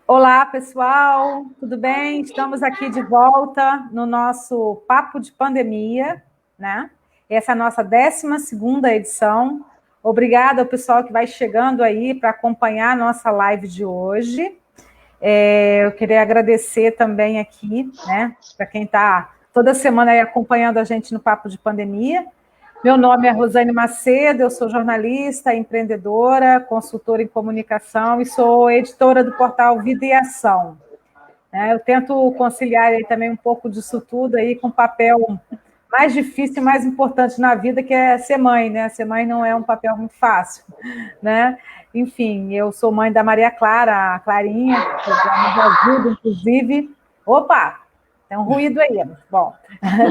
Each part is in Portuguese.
Olá, pessoal, tudo bem? Estamos aqui de volta no nosso Papo de Pandemia, né? Essa é a nossa 12ª edição. Obrigada ao pessoal que vai chegando aí para acompanhar a nossa live de hoje. Eu queria agradecer também aqui, né, para quem está toda semana aí acompanhando a gente no Papo de Pandemia. Meu nome é Rosane Macedo, eu sou jornalista, empreendedora, consultora em comunicação e sou editora do portal Vida e Ação. Eu tento conciliar aí também um pouco disso tudo aí com o papel mais difícil e mais importante na vida, que é ser mãe, né? Ser mãe não é um papel muito fácil, né? Enfim, eu sou mãe da Maria Clara, a Clarinha, que já nos ajuda, inclusive. Opa! Tem um ruído aí. Bom,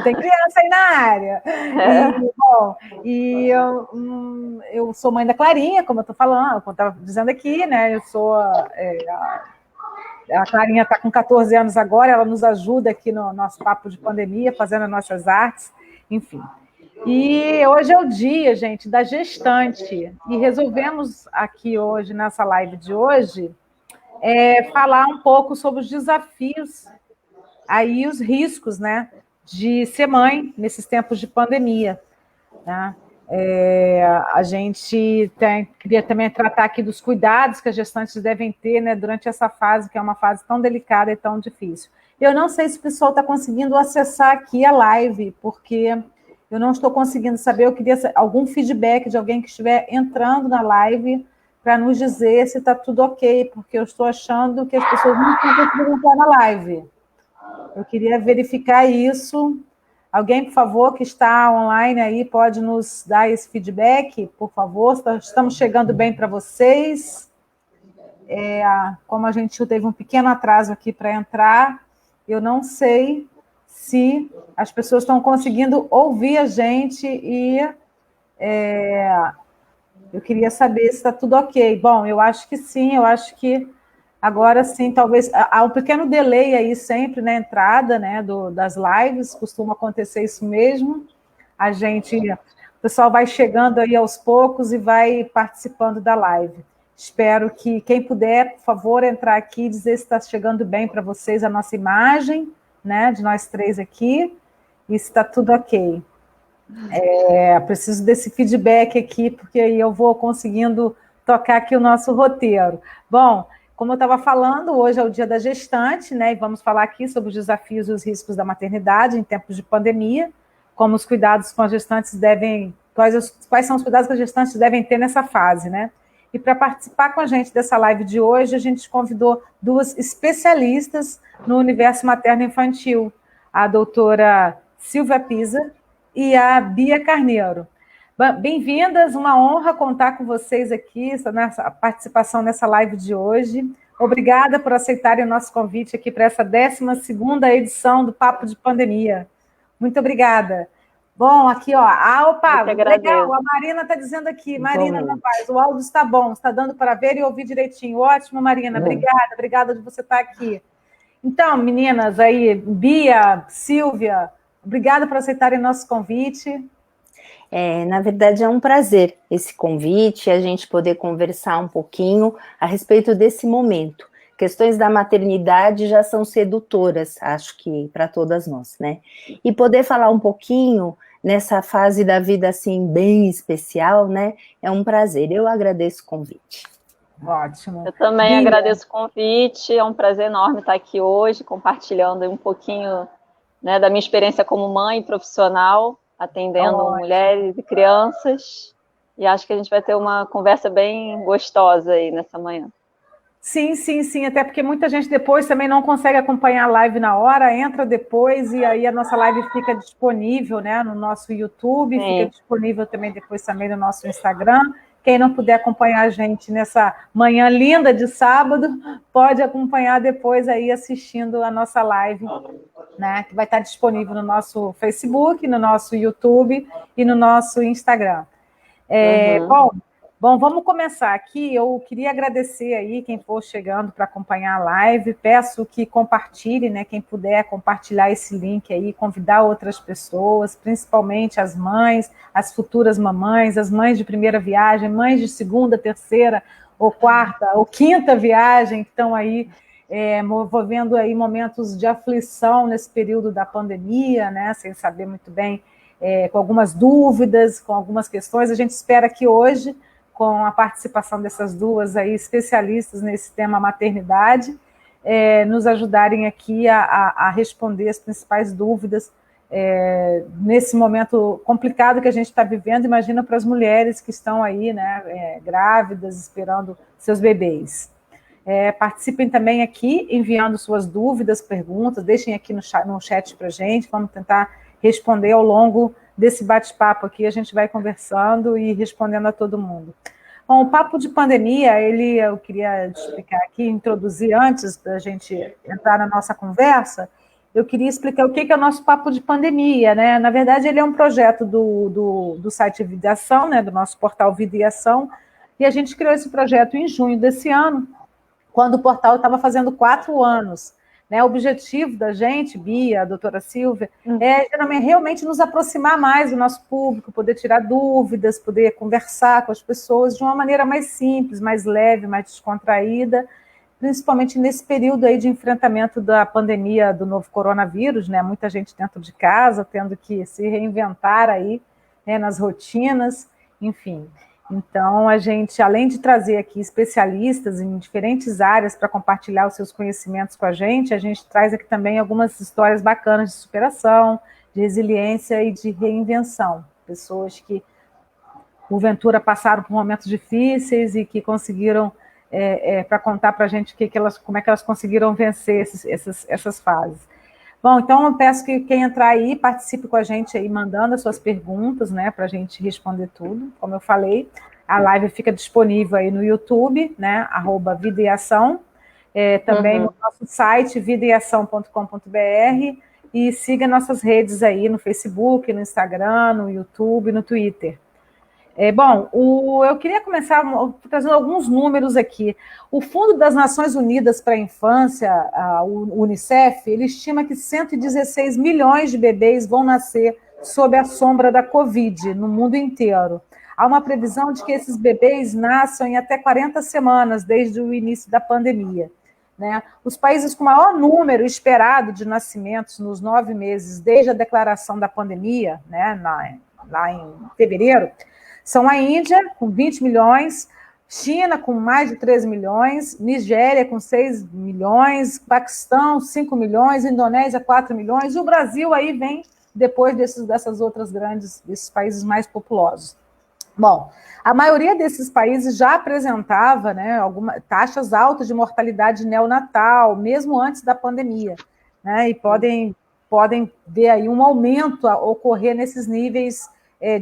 tem criança aí na área. Eu sou mãe da Clarinha, como eu estou falando, como eu estava dizendo aqui, né? Eu sou a Clarinha está com 14 anos agora, ela nos ajuda aqui no nosso Papo de Pandemia, fazendo as nossas artes, enfim. E hoje é o dia, gente, da gestante, e resolvemos aqui hoje, nessa live de hoje, falar um pouco sobre os desafios, aí os riscos, né, de ser mãe nesses tempos de pandemia, né? A gente queria também tratar aqui dos cuidados que as gestantes devem ter, né, durante essa fase, que é uma fase tão delicada e tão difícil. Eu não sei se o pessoal está conseguindo acessar aqui a live, porque eu não estou conseguindo saber. Eu queria algum feedback de alguém que estiver entrando na live para nos dizer se está tudo ok, porque eu estou achando que as pessoas não estão conseguindo entrar na live. Eu queria verificar isso. Alguém, por favor, que está online aí, pode nos dar esse feedback, por favor? Estamos chegando bem para vocês. Como a gente teve um pequeno atraso aqui para entrar, eu não sei se as pessoas estão conseguindo ouvir a gente e eu queria saber se está tudo ok. Bom, eu acho que sim, eu acho que agora sim, talvez há um pequeno delay aí sempre na entrada, né, das lives, costuma acontecer isso mesmo. O pessoal vai chegando aí aos poucos e vai participando da live. Espero que quem puder, por favor, entrar aqui e dizer se está chegando bem para vocês a nossa imagem, né, de nós três aqui, e se está tudo ok. Preciso desse feedback aqui, porque aí eu vou conseguindo tocar aqui o nosso roteiro. Bom, como eu estava falando, hoje é o dia da gestante, né? E vamos falar aqui sobre os desafios e os riscos da maternidade em tempos de pandemia, como os cuidados com as gestantes devem, quais são os cuidados que as gestantes devem ter nessa fase, né? E para participar com a gente dessa live de hoje, a gente convidou duas especialistas no universo materno-infantil, a doutora Silvia Pisa e a Bia Carneiro. Bem-vindas, uma honra contar com vocês aqui, nessa participação nessa live de hoje. Obrigada por aceitarem o nosso convite aqui para essa 12ª edição do Papo de Pandemia. Muito obrigada. Bom, aqui, ó. Opa, legal, a Marina está dizendo aqui. Marina Novaes, o áudio está bom, está dando para ver e ouvir direitinho. Ótimo, Marina, obrigada de você estar aqui. Então, meninas aí, Bia, Silvia, obrigada por aceitarem nosso convite. Na verdade, é um prazer esse convite, a gente poder conversar um pouquinho a respeito desse momento. Questões da maternidade já são sedutoras, acho que para todas nós, né? E poder falar um pouquinho nessa fase da vida, assim, bem especial, né? É um prazer, eu agradeço o convite. Ótimo. Eu também agradeço o convite, é um prazer enorme estar aqui hoje, compartilhando um pouquinho, né, da minha experiência como mãe profissional, atendendo mulheres e crianças, e acho que a gente vai ter uma conversa bem gostosa aí nessa manhã. Sim, até porque muita gente depois também não consegue acompanhar a live na hora, entra depois e aí a nossa live fica disponível, né, no nosso YouTube, fica disponível também depois também no nosso Instagram. Quem não puder acompanhar a gente nessa manhã linda de sábado, pode acompanhar depois aí assistindo a nossa live, né, que vai estar disponível no nosso Facebook, no nosso YouTube e no nosso Instagram. Bom, vamos começar aqui. Eu queria agradecer aí quem for chegando para acompanhar a live. Peço que compartilhe, né? Quem puder compartilhar esse link aí, convidar outras pessoas, principalmente as mães, as futuras mamães, as mães de primeira viagem, mães de segunda, terceira, ou quarta, ou quinta viagem, que estão aí envolvendo aí momentos de aflição nesse período da pandemia, né, sem saber muito bem, com algumas dúvidas, com algumas questões. A gente espera que hoje, com a participação dessas duas aí especialistas nesse tema maternidade, nos ajudarem aqui a responder as principais dúvidas nesse momento complicado que a gente está vivendo. Imagina para as mulheres que estão aí, né, grávidas, esperando seus bebês. Participem também aqui, enviando suas dúvidas, perguntas, deixem aqui no chat para a gente, vamos tentar responder ao longo desse bate-papo aqui, a gente vai conversando e respondendo a todo mundo. Bom, o papo de pandemia, eu queria explicar aqui, introduzir antes da gente entrar na nossa conversa, eu queria explicar o que é o nosso papo de pandemia, né? Na verdade, ele é um projeto do site Vida e Ação, né? Do nosso portal Vida e Ação, e a gente criou esse projeto em junho desse ano, quando o portal estava fazendo 4 anos. Né? O objetivo da gente, Bia, a doutora Silvia, geralmente realmente nos aproximar mais do nosso público, poder tirar dúvidas, poder conversar com as pessoas de uma maneira mais simples, mais leve, mais descontraída, principalmente nesse período aí de enfrentamento da pandemia do novo coronavírus, né? Muita gente dentro de casa, tendo que se reinventar aí, né, nas rotinas, enfim. Então, a gente, além de trazer aqui especialistas em diferentes áreas para compartilhar os seus conhecimentos com a gente traz aqui também algumas histórias bacanas de superação, de resiliência e de reinvenção. Pessoas que, porventura, passaram por momentos difíceis e que conseguiram, para contar para a gente como é que elas conseguiram vencer essas fases. Bom, então eu peço que quem entrar aí, participe com a gente aí, mandando as suas perguntas, né, para a gente responder tudo. Como eu falei, a live fica disponível aí no YouTube, né, @Vida e Ação, também no nosso site, vidaeação.com.br, e siga nossas redes aí no Facebook, no Instagram, no YouTube, no Twitter. Eu queria começar trazendo alguns números aqui. O Fundo das Nações Unidas para a Infância, o UNICEF, ele estima que 116 milhões de bebês vão nascer sob a sombra da Covid no mundo inteiro. Há uma previsão de que esses bebês nasçam em até 40 semanas desde o início da pandemia. Né? Os países com maior número esperado de nascimentos nos 9 meses desde a declaração da pandemia, né, lá em fevereiro, são a Índia, com 20 milhões, China, com mais de 13 milhões, Nigéria, com 6 milhões, Paquistão, 5 milhões, Indonésia, 4 milhões, e o Brasil aí vem depois desses países mais populosos. Bom, a maioria desses países já apresentava, né, taxas altas de mortalidade neonatal, mesmo antes da pandemia, né, e podem ver aí um aumento a ocorrer nesses níveis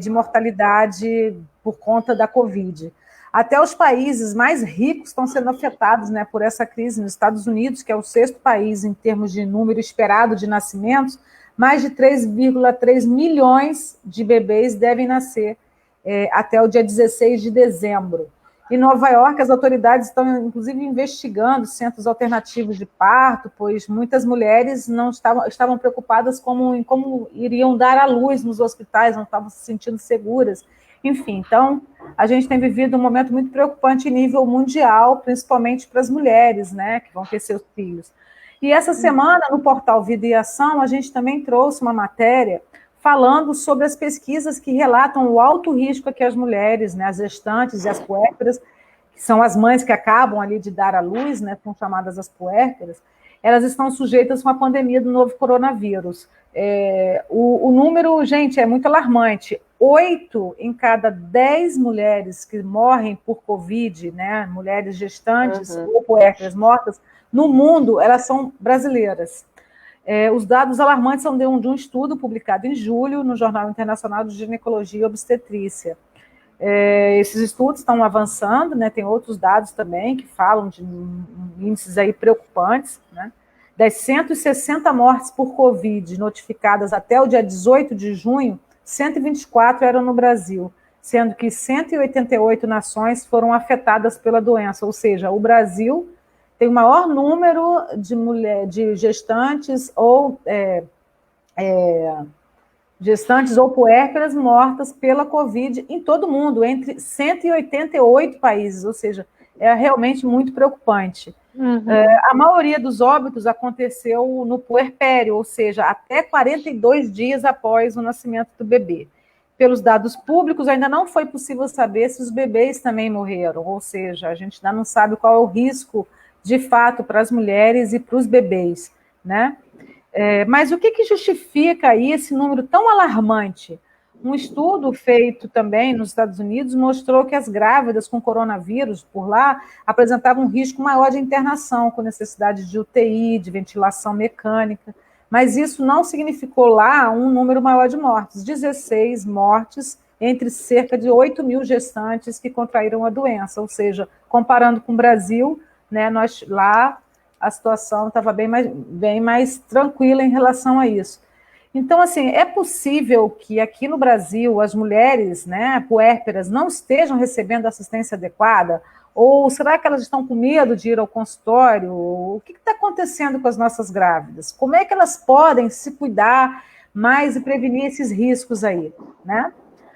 de mortalidade por conta da Covid. Até os países mais ricos estão sendo afetados, né, por essa crise. Nos Estados Unidos, que é o 6º país em termos de número esperado de nascimentos, mais de 3,3 milhões de bebês devem nascer até o dia 16 de dezembro. Em Nova York, as autoridades estão, inclusive, investigando centros alternativos de parto, pois muitas mulheres não estavam preocupadas em como iriam dar à luz nos hospitais, não estavam se sentindo seguras. Enfim, então, a gente tem vivido um momento muito preocupante em nível mundial, principalmente para as mulheres, né, que vão ter seus filhos. E essa semana, no portal Vida e Ação, a gente também trouxe uma matéria falando sobre as pesquisas que relatam o alto risco a que as mulheres, né, as gestantes e as puérperas, que são as mães que acabam ali de dar à luz, né, são chamadas as puérperas, elas estão sujeitas a uma pandemia do novo coronavírus. O número, gente, é muito alarmante. 8 em cada 10 mulheres que morrem por Covid, né, mulheres gestantes ou puérperas mortas, no mundo, elas são brasileiras. Os dados alarmantes são de um estudo publicado em julho no Jornal Internacional de Ginecologia e Obstetrícia. Esses estudos estão avançando, né, tem outros dados também que falam de índices aí preocupantes, né? Das 160 mortes por Covid notificadas até o dia 18 de junho, 124 eram no Brasil, sendo que 188 nações foram afetadas pela doença, ou seja, o Brasil tem o maior número de gestantes ou puérperas mortas pela Covid em todo o mundo, entre 188 países, ou seja, é realmente muito preocupante. A maioria dos óbitos aconteceu no puerpério, ou seja, até 42 dias após o nascimento do bebê. Pelos dados públicos, ainda não foi possível saber se os bebês também morreram, ou seja, a gente ainda não sabe qual é o risco, de fato, para as mulheres e para os bebês, né? Mas o que justifica aí esse número tão alarmante? Um estudo feito também nos Estados Unidos mostrou que as grávidas com coronavírus por lá apresentavam um risco maior de internação, com necessidade de UTI, de ventilação mecânica, mas isso não significou lá um número maior de mortes, 16 mortes entre cerca de 8 mil gestantes que contraíram a doença, ou seja, comparando com o Brasil, né, lá a situação estava bem mais tranquila em relação a isso. Então, assim, é possível que aqui no Brasil as mulheres, né, puérperas, não estejam recebendo assistência adequada? Ou será que elas estão com medo de ir ao consultório? O que está acontecendo com as nossas grávidas? Como é que elas podem se cuidar mais e prevenir esses riscos aí, né?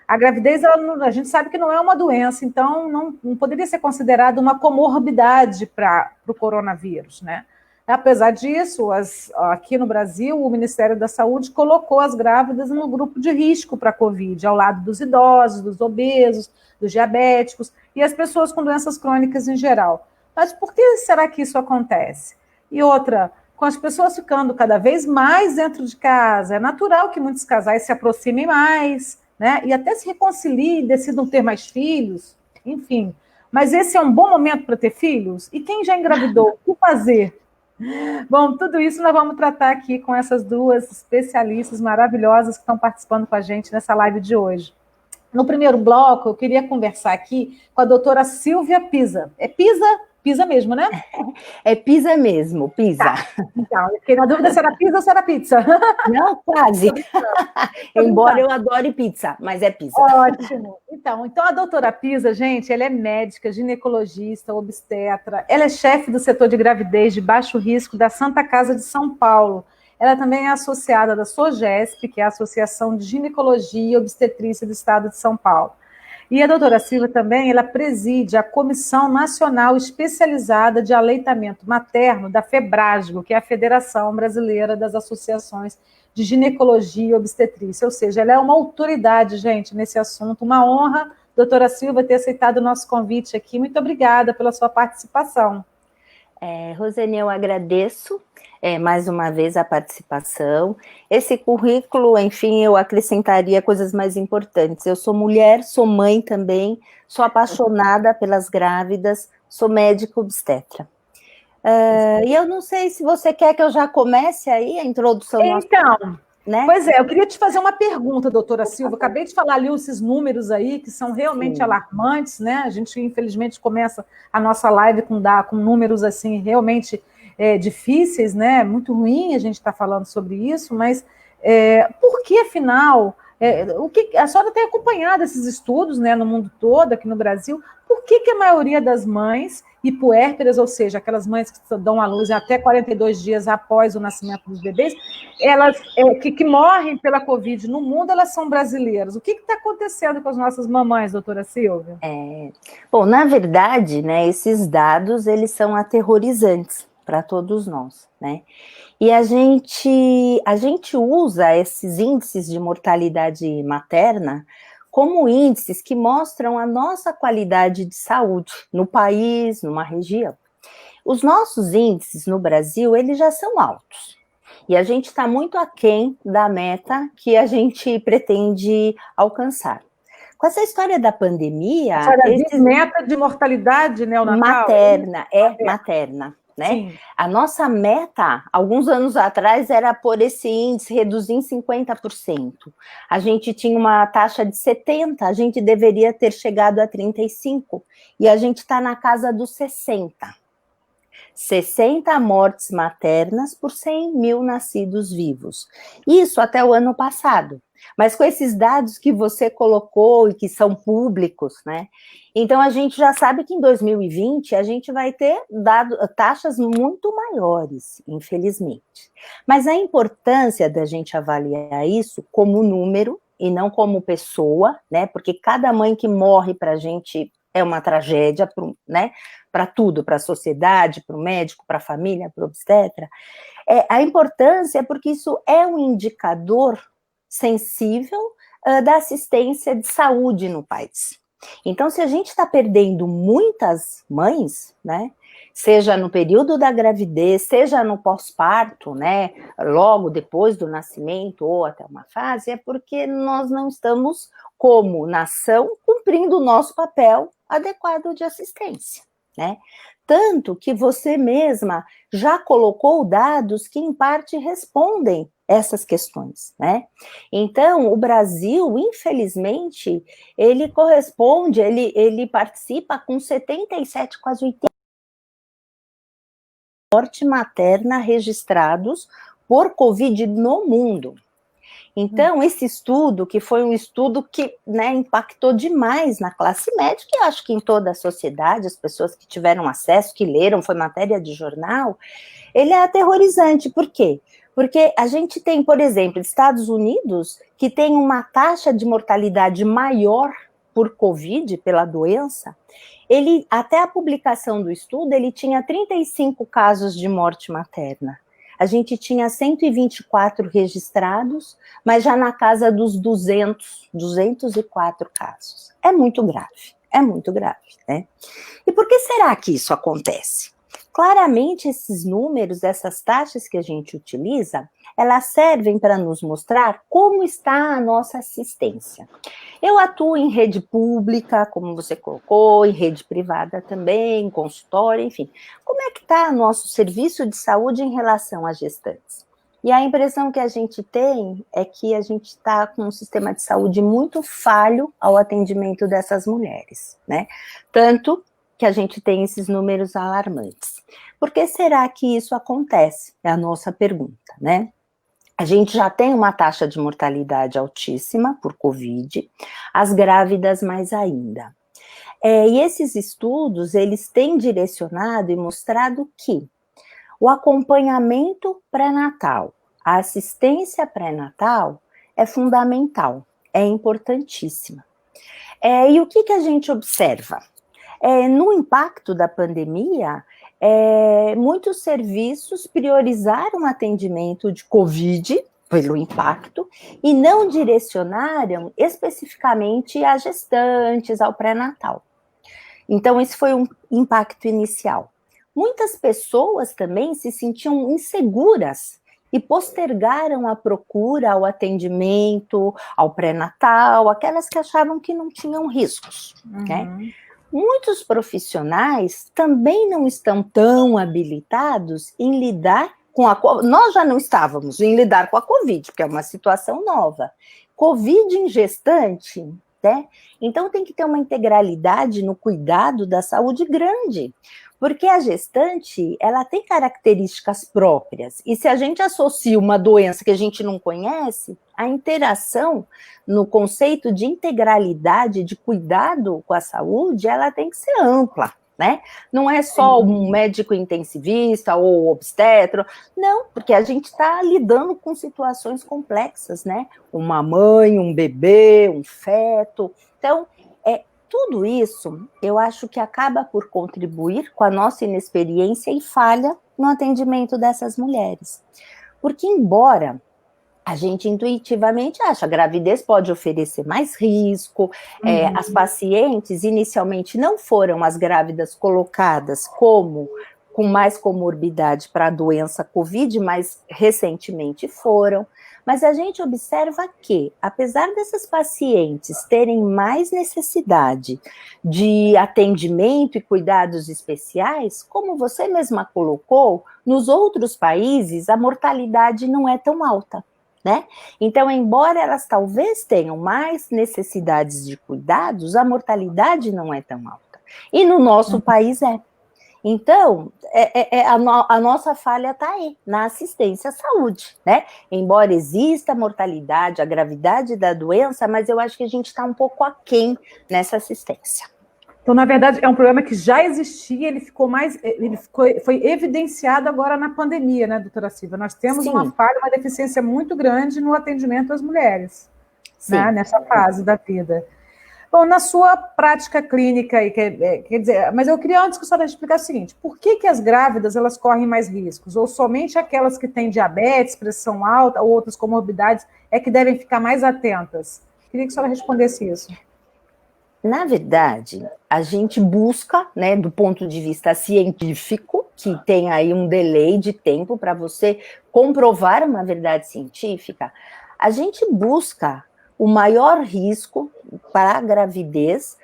A gravidez, a gente sabe que não é uma doença, então não poderia ser considerada uma comorbidade para o coronavírus, né? Apesar disso, aqui no Brasil, o Ministério da Saúde colocou as grávidas no grupo de risco para a Covid, ao lado dos idosos, dos obesos, dos diabéticos e as pessoas com doenças crônicas em geral. Mas por que será que isso acontece? E outra, com as pessoas ficando cada vez mais dentro de casa, é natural que muitos casais se aproximem mais, né? E até se reconciliem, decidam ter mais filhos, enfim. Mas esse é um bom momento para ter filhos? E quem já engravidou, o que fazer? Bom, tudo isso nós vamos tratar aqui com essas duas especialistas maravilhosas que estão participando com a gente nessa live de hoje. No primeiro bloco, eu queria conversar aqui com a doutora Silvia Pisa. É Pisa? Pisa mesmo, né? É Pisa mesmo, Pisa. Tá. Então, eu fiquei na dúvida se era pizza ou se era pizza. Não, quase. Embora eu adore pizza, mas é Pisa. Ótimo. Então a doutora Pisa, gente, ela é médica, ginecologista, obstetra, ela é chefe do setor de gravidez de baixo risco da Santa Casa de São Paulo. Ela também é associada da SOGESP, que é a Associação de Ginecologia e Obstetrícia do Estado de São Paulo. E a doutora Silvia também, ela preside a Comissão Nacional Especializada de Aleitamento Materno da FEBRASGO, que é a Federação Brasileira das Associações de Ginecologia e Obstetrícia, ou seja, ela é uma autoridade, gente, nesse assunto. Uma honra, doutora Silvia, ter aceitado o nosso convite aqui. Muito obrigada pela sua participação. Rosane, eu agradeço mais uma vez a participação. Esse currículo, enfim, eu acrescentaria coisas mais importantes. Eu sou mulher, sou mãe também, sou apaixonada pelas grávidas, sou médica obstetra. E eu não sei se você quer que eu já comece aí a introdução. Então, né? Pois é, eu queria te fazer uma pergunta, doutora Silva. Acabei de falar ali esses números aí, que são realmente alarmantes, né? A gente, infelizmente, começa a nossa live com números, assim, realmente difíceis, né? Muito ruim a gente estar falando sobre isso, mas por que, afinal, a senhora tem acompanhado esses estudos, né, no mundo todo, aqui no Brasil, por que a maioria das mães e puérperas, ou seja, aquelas mães que dão à luz até 42 dias após o nascimento dos bebês, elas que morrem pela Covid no mundo, elas são brasileiras. O que está acontecendo com as nossas mamães, doutora Silvia? Bom, na verdade, né, esses dados, eles são aterrorizantes para todos nós, né? E a gente usa esses índices de mortalidade materna como índices que mostram a nossa qualidade de saúde no país, numa região. Os nossos índices no Brasil, eles já são altos. E a gente está muito aquém da meta que a gente pretende alcançar. Com essa história da pandemia... Meta de mortalidade neonatal? Materna. Né? Sim. A nossa meta, alguns anos atrás, era por esse índice reduzir em 50%. A gente tinha uma taxa de 70%, a gente deveria ter chegado a 35%, e a gente está na casa dos 60%. 60 mortes maternas por 100 mil nascidos vivos. Isso até o ano passado. Mas com esses dados que você colocou e que são públicos, né? Então, a gente já sabe que em 2020 a gente vai ter taxas muito maiores, infelizmente. Mas a importância da gente avaliar isso como número e não como pessoa, né? Porque cada mãe que morre para a gente é uma tragédia, né, para tudo, para a sociedade, para o médico, para a família, para o obstetra. A importância é porque isso é um indicador sensível da assistência de saúde no país. Então, se a gente está perdendo muitas mães, né, seja no período da gravidez, seja no pós-parto, né, logo depois do nascimento ou até uma fase, é porque nós não estamos, como nação, cumprindo o nosso papel adequado de assistência, né? Tanto que você mesma já colocou dados que, em parte, respondem essas questões, né? Então, o Brasil, infelizmente, ele corresponde, ele participa com 77, quase 80 morte materna registrados por Covid no mundo. Então, esse estudo, que foi um estudo que, né, impactou demais na classe médica, e acho que em toda a sociedade, as pessoas que tiveram acesso, que leram, foi matéria de jornal, ele é aterrorizante. Por quê? Porque a gente tem, por exemplo, Estados Unidos, que tem uma taxa de mortalidade maior por Covid, pela doença. Ele, até a publicação do estudo, ele tinha 35 casos de morte materna. A gente tinha 124 registrados, mas já na casa dos 204 casos. É muito grave, né? E por que será que isso acontece? Claramente, esses números, essas taxas que a gente utiliza, elas servem para nos mostrar como está a nossa assistência. Eu atuo em rede pública, como você colocou, em rede privada também, em consultório, enfim. Como é que está o nosso serviço de saúde em relação às gestantes? E a impressão que a gente tem é que a gente está com um sistema de saúde muito falho ao atendimento dessas mulheres, né? Tanto que a gente tem esses números alarmantes. Por que será que isso acontece? É a nossa pergunta, né? A gente já tem uma taxa de mortalidade altíssima por Covid, as grávidas mais ainda. E esses estudos, eles têm direcionado e mostrado que o acompanhamento pré-natal, a assistência pré-natal é fundamental, é importantíssima. E o que a gente observa? No impacto da pandemia, muitos serviços priorizaram o atendimento de Covid, pelo impacto, e não direcionaram especificamente a gestantes, ao pré-natal. Então, esse foi um impacto inicial. Muitas pessoas também se sentiam inseguras e postergaram a procura ao atendimento, ao pré-natal, aquelas que achavam que não tinham riscos, né? Muitos profissionais também não estão tão habilitados em lidar com nós já não estávamos em lidar com a Covid, porque é uma situação nova. Covid em gestante, né? Então tem que ter uma integralidade no cuidado da saúde grande, porque a gestante, ela tem características próprias, e se a gente associa uma doença que a gente não conhece, a interação no conceito de integralidade, de cuidado com a saúde, ela tem que ser ampla, né? Não é só um médico intensivista ou obstetra, não, porque a gente está lidando com situações complexas, né? Uma mãe, um bebê, um feto, então, tudo isso, eu acho que acaba por contribuir com a nossa inexperiência e falha no atendimento dessas mulheres. Porque, embora a gente intuitivamente acha, a gravidez pode oferecer mais risco, as pacientes inicialmente não foram as grávidas colocadas com mais comorbidade para a doença Covid, mas recentemente foram. Mas a gente observa que, apesar dessas pacientes terem mais necessidade de atendimento e cuidados especiais, como você mesma colocou, nos outros países a mortalidade não é tão alta, né? Então, embora elas talvez tenham mais necessidades de cuidados, a mortalidade não é tão alta. E no nosso país é. Então, a nossa falha está aí, na assistência à saúde, né? Embora exista a mortalidade, a gravidade da doença, mas eu acho que a gente está um pouco aquém nessa assistência. Então, na verdade, é um problema que já existia, foi evidenciado agora na pandemia, né, doutora Silvia? Nós temos uma falha, uma deficiência muito grande no atendimento às mulheres, né, nessa fase da vida. Bom, na sua prática clínica, quer dizer, mas eu queria antes que a senhora explicasse o seguinte, por que as grávidas elas correm mais riscos? Ou somente aquelas que têm diabetes, pressão alta ou outras comorbidades é que devem ficar mais atentas? Queria que a senhora respondesse isso. Na verdade, a gente busca, né, do ponto de vista científico, que tem aí um delay de tempo para você comprovar uma verdade científica, a gente busca o maior risco para a gravidez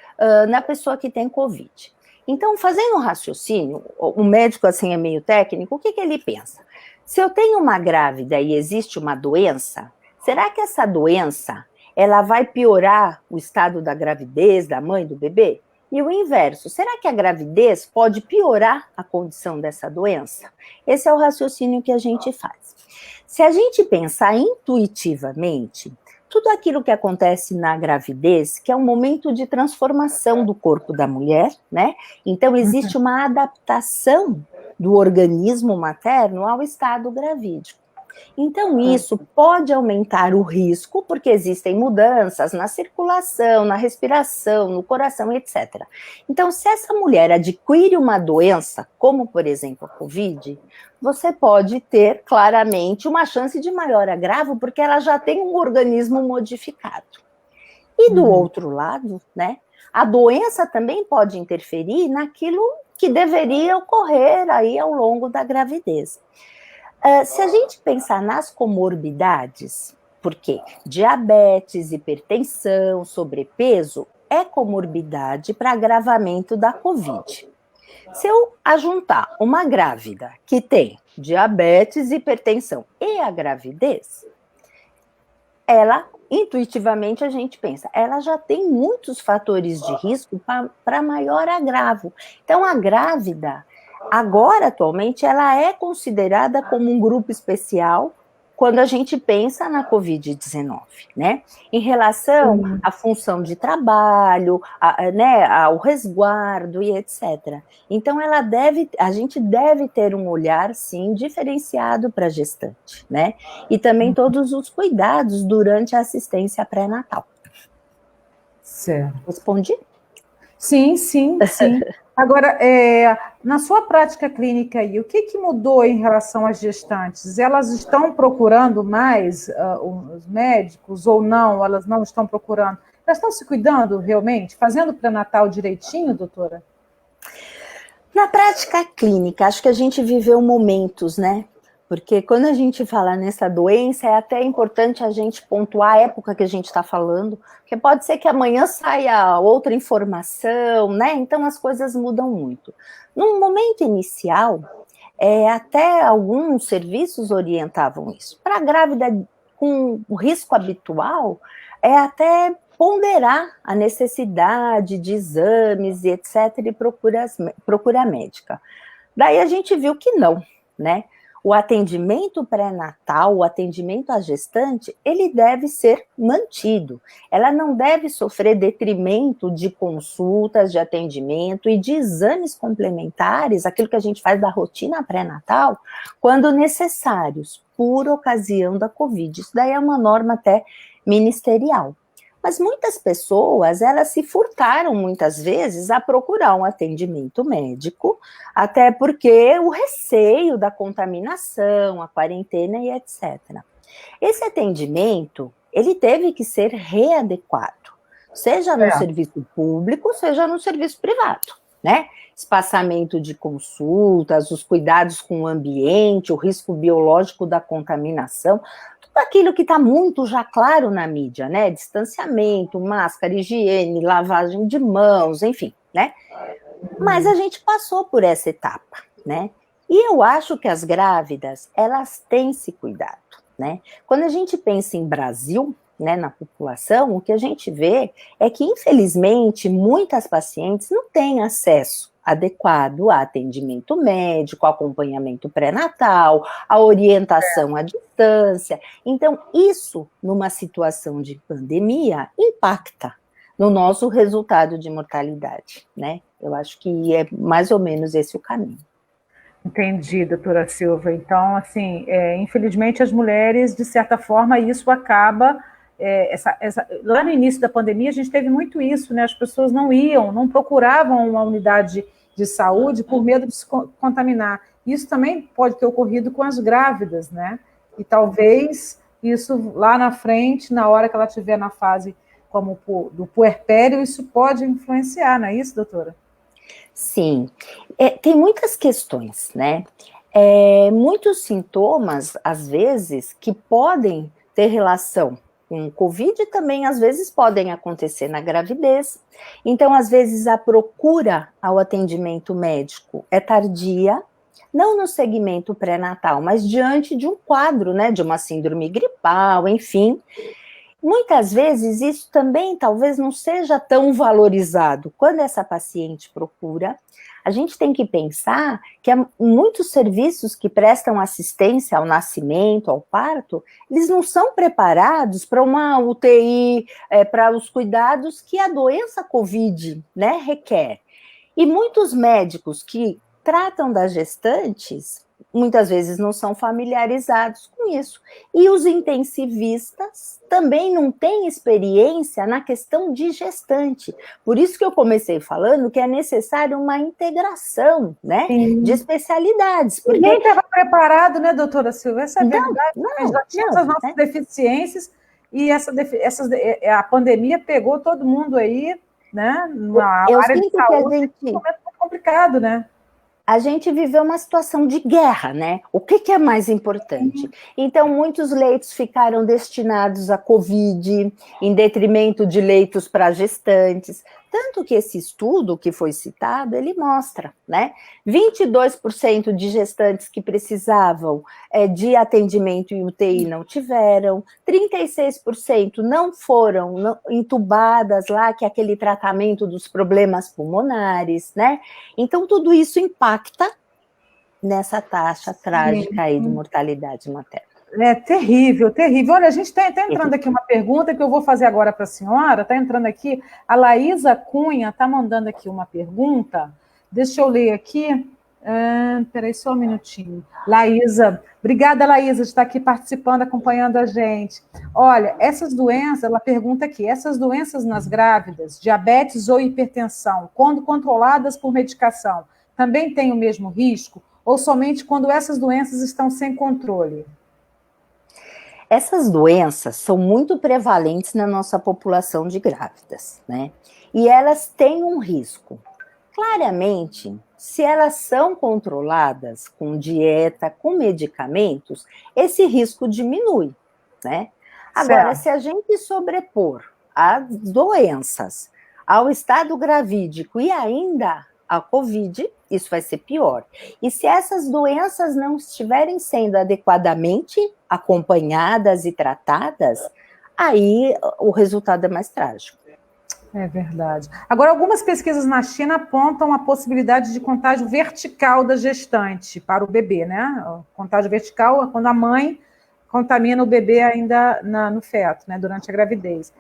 na pessoa que tem Covid. Então, fazendo um raciocínio, o médico assim é meio técnico, o que ele pensa? Se eu tenho uma grávida e existe uma doença, será que essa doença ela vai piorar o estado da gravidez, da mãe, do bebê? E o inverso, será que a gravidez pode piorar a condição dessa doença? Esse é o raciocínio que a gente faz. Se a gente pensar intuitivamente, tudo aquilo que acontece na gravidez, que é um momento de transformação do corpo da mulher, né? Então, existe uma adaptação do organismo materno ao estado gravídico. Então, isso pode aumentar o risco, porque existem mudanças na circulação, na respiração, no coração, etc. Então, se essa mulher adquire uma doença, como, por exemplo, a Covid, você pode ter, claramente, uma chance de maior agravo, porque ela já tem um organismo modificado. E, do outro lado, né, a doença também pode interferir naquilo que deveria ocorrer aí ao longo da gravidez. Se a gente pensar nas comorbidades, porque diabetes, hipertensão, sobrepeso é comorbidade para agravamento da Covid. Se eu ajuntar uma grávida que tem diabetes, hipertensão e a gravidez, ela, intuitivamente a gente pensa, ela já tem muitos fatores de risco para maior agravo. Então, a grávida, agora, atualmente, ela é considerada como um grupo especial quando a gente pensa na Covid-19, né? Em relação à função de trabalho, né, ao resguardo e etc. Então, a gente deve ter um olhar, sim, diferenciado para a gestante, né? E também todos os cuidados durante a assistência pré-natal. Certo. Respondi? Sim, sim, sim. Agora, na sua prática clínica aí, o que mudou em relação às gestantes? Elas estão procurando mais os médicos ou não? Elas não estão procurando? Elas estão se cuidando realmente? Fazendo pré-natal direitinho, doutora? Na prática clínica, acho que a gente viveu momentos, né? Porque quando a gente fala nessa doença, é até importante a gente pontuar a época que a gente está falando, porque pode ser que amanhã saia outra informação, né? Então as coisas mudam muito. No momento inicial, até alguns serviços orientavam isso. Para a grávida com o risco habitual, é até ponderar a necessidade de exames e etc. e procura médica. Daí a gente viu que não, né? O atendimento pré-natal, o atendimento à gestante, ele deve ser mantido. Ela não deve sofrer detrimento de consultas, de atendimento e de exames complementares, aquilo que a gente faz da rotina pré-natal, quando necessários, por ocasião da Covid. Isso daí é uma norma até ministerial. Mas muitas pessoas, elas se furtaram muitas vezes a procurar um atendimento médico, até porque o receio da contaminação, a quarentena e etc. Esse atendimento, ele teve que ser readequado, seja no serviço público, seja no serviço privado, né? Espaçamento de consultas, os cuidados com o ambiente, o risco biológico da contaminação, aquilo que está muito já claro na mídia, né? Distanciamento, máscara, higiene, lavagem de mãos, enfim, né? Mas a gente passou por essa etapa, né? E eu acho que as grávidas, elas têm se cuidado, né? Quando a gente pensa em Brasil, né, na população, o que a gente vê é que, infelizmente, muitas pacientes não têm acesso adequado a atendimento médico, acompanhamento pré-natal, a orientação à distância. Então, isso, numa situação de pandemia, impacta no nosso resultado de mortalidade, né? Eu acho que é mais ou menos esse o caminho. Entendi, doutora Silva. Então, assim, infelizmente as mulheres, de certa forma, isso acaba lá no início da pandemia, a gente teve muito isso, né? As pessoas não procuravam uma unidade de saúde por medo de se contaminar. Isso também pode ter ocorrido com as grávidas, né? E talvez isso lá na frente, na hora que ela estiver na fase como do puerpério, isso pode influenciar, não é isso, doutora? Sim, tem muitas questões, né? Muitos sintomas, às vezes, que podem ter relação com Covid também, às vezes, podem acontecer na gravidez. Então, às vezes, a procura ao atendimento médico é tardia, não no segmento pré-natal, mas diante de um quadro, né, de uma síndrome gripal, enfim. Muitas vezes, isso também talvez não seja tão valorizado. Quando essa paciente procura, a gente tem que pensar que muitos serviços que prestam assistência ao nascimento, ao parto, eles não são preparados para uma UTI, para os cuidados que a doença COVID, né, requer. E muitos médicos que tratam das gestantes, muitas vezes não são familiarizados com isso. E os intensivistas também não têm experiência na questão de gestante. Por isso que eu comecei falando que é necessário uma integração, né, de especialidades. Porque ninguém estava preparado, né, doutora Silvia? Essa é a verdade. Nós já tínhamos as nossas deficiências e a pandemia pegou todo mundo aí, né, na área de saúde. É muito complicado, né? A gente viveu uma situação de guerra, né? O que é mais importante? Então, muitos leitos ficaram destinados à Covid, em detrimento de leitos para gestantes. Tanto que esse estudo que foi citado, ele mostra, né? 22% de gestantes que precisavam de atendimento em UTI não tiveram, 36% não foram entubadas lá, que é aquele tratamento dos problemas pulmonares, né? Então, tudo isso impacta nessa taxa trágica aí de mortalidade materna. É terrível, terrível. Olha, a gente está entrando aqui uma pergunta que eu vou fazer agora para a senhora. Está entrando aqui, a Laísa Cunha está mandando aqui uma pergunta. Deixa eu ler aqui. Peraí, só um minutinho. Laísa, obrigada, Laísa, de estar aqui participando, acompanhando a gente. Olha, essas doenças, ela pergunta aqui, essas doenças nas grávidas, diabetes ou hipertensão, quando controladas por medicação, também têm o mesmo risco? Ou somente quando essas doenças estão sem controle? Essas doenças são muito prevalentes na nossa população de grávidas, né? E elas têm um risco. Claramente, se elas são controladas com dieta, com medicamentos, esse risco diminui, né? Agora, se a gente sobrepor as doenças ao estado gravídico e ainda a COVID, isso vai ser pior. E se essas doenças não estiverem sendo adequadamente acompanhadas e tratadas, aí o resultado é mais trágico. É verdade. Agora, algumas pesquisas na China apontam a possibilidade de contágio vertical da gestante para o bebê, né? O contágio vertical é quando a mãe contamina o bebê ainda no feto, né? Durante a gravidez.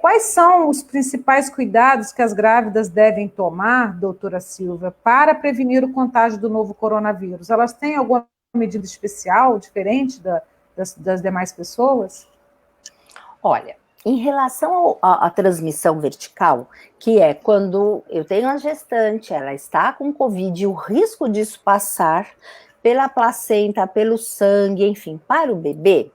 Quais são os principais cuidados que as grávidas devem tomar, doutora Silvia, para prevenir o contágio do novo coronavírus? Elas têm alguma medida especial, diferente das demais pessoas? Olha, em relação à transmissão vertical, que é quando eu tenho a gestante, ela está com Covid, o risco disso passar pela placenta, pelo sangue, enfim, para o bebê,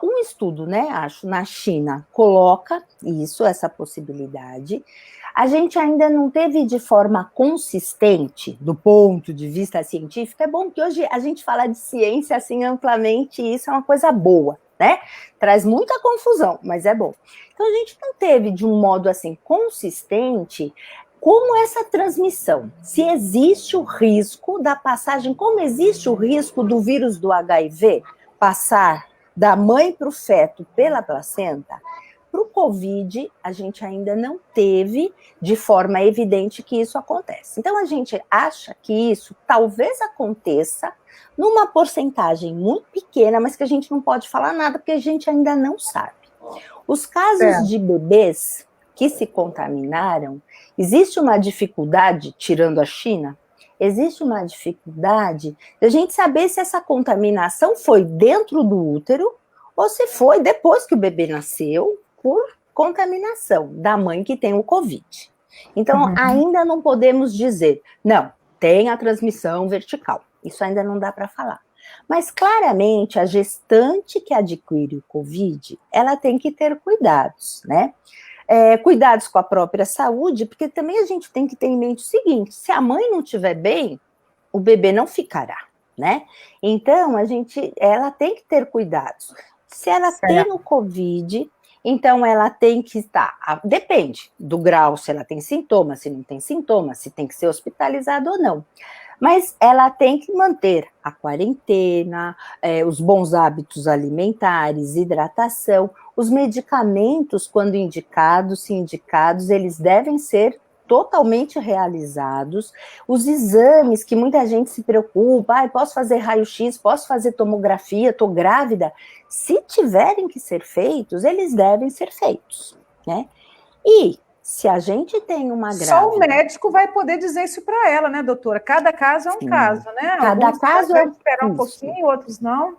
um estudo, né, acho, na China, coloca essa possibilidade. A gente ainda não teve de forma consistente, do ponto de vista científico. É bom que hoje a gente fala de ciência assim amplamente, e isso é uma coisa boa, né? Traz muita confusão, mas é bom. Então, a gente não teve de um modo assim consistente como essa transmissão, se existe o risco da passagem, como existe o risco do vírus do HIV passar da mãe para o feto pela placenta. Para o Covid, a gente ainda não teve de forma evidente que isso acontece. Então, a gente acha que isso talvez aconteça numa porcentagem muito pequena, mas que a gente não pode falar nada, porque a gente ainda não sabe. Os casos de bebês que se contaminaram, existe uma dificuldade, tirando a China, existe uma dificuldade de a gente saber se essa contaminação foi dentro do útero ou se foi depois que o bebê nasceu, por contaminação da mãe que tem o Covid. Então, ainda não podemos dizer, não, tem a transmissão vertical. Isso ainda não dá para falar. Mas, claramente, a gestante que adquire o Covid, ela tem que ter cuidados, né? Cuidados com a própria saúde, porque também a gente tem que ter em mente o seguinte, se a mãe não estiver bem, o bebê não ficará, né? Então, ela tem que ter cuidados. Se ela tem o Covid, então ela tem que estar, depende do grau, se ela tem sintomas, se não tem sintomas, se tem que ser hospitalizada ou não. Mas ela tem que manter a quarentena, os bons hábitos alimentares, hidratação, os medicamentos, quando indicados, se indicados, eles devem ser totalmente realizados, os exames que muita gente se preocupa, posso fazer raio-x, posso fazer tomografia, estou grávida, se tiverem que ser feitos, eles devem ser feitos, né? E se a gente tem uma grávida... Só o médico vai poder dizer isso para ela, né, doutora? Cada caso é um caso, né? Cada caso é esperar um pouquinho, outros não.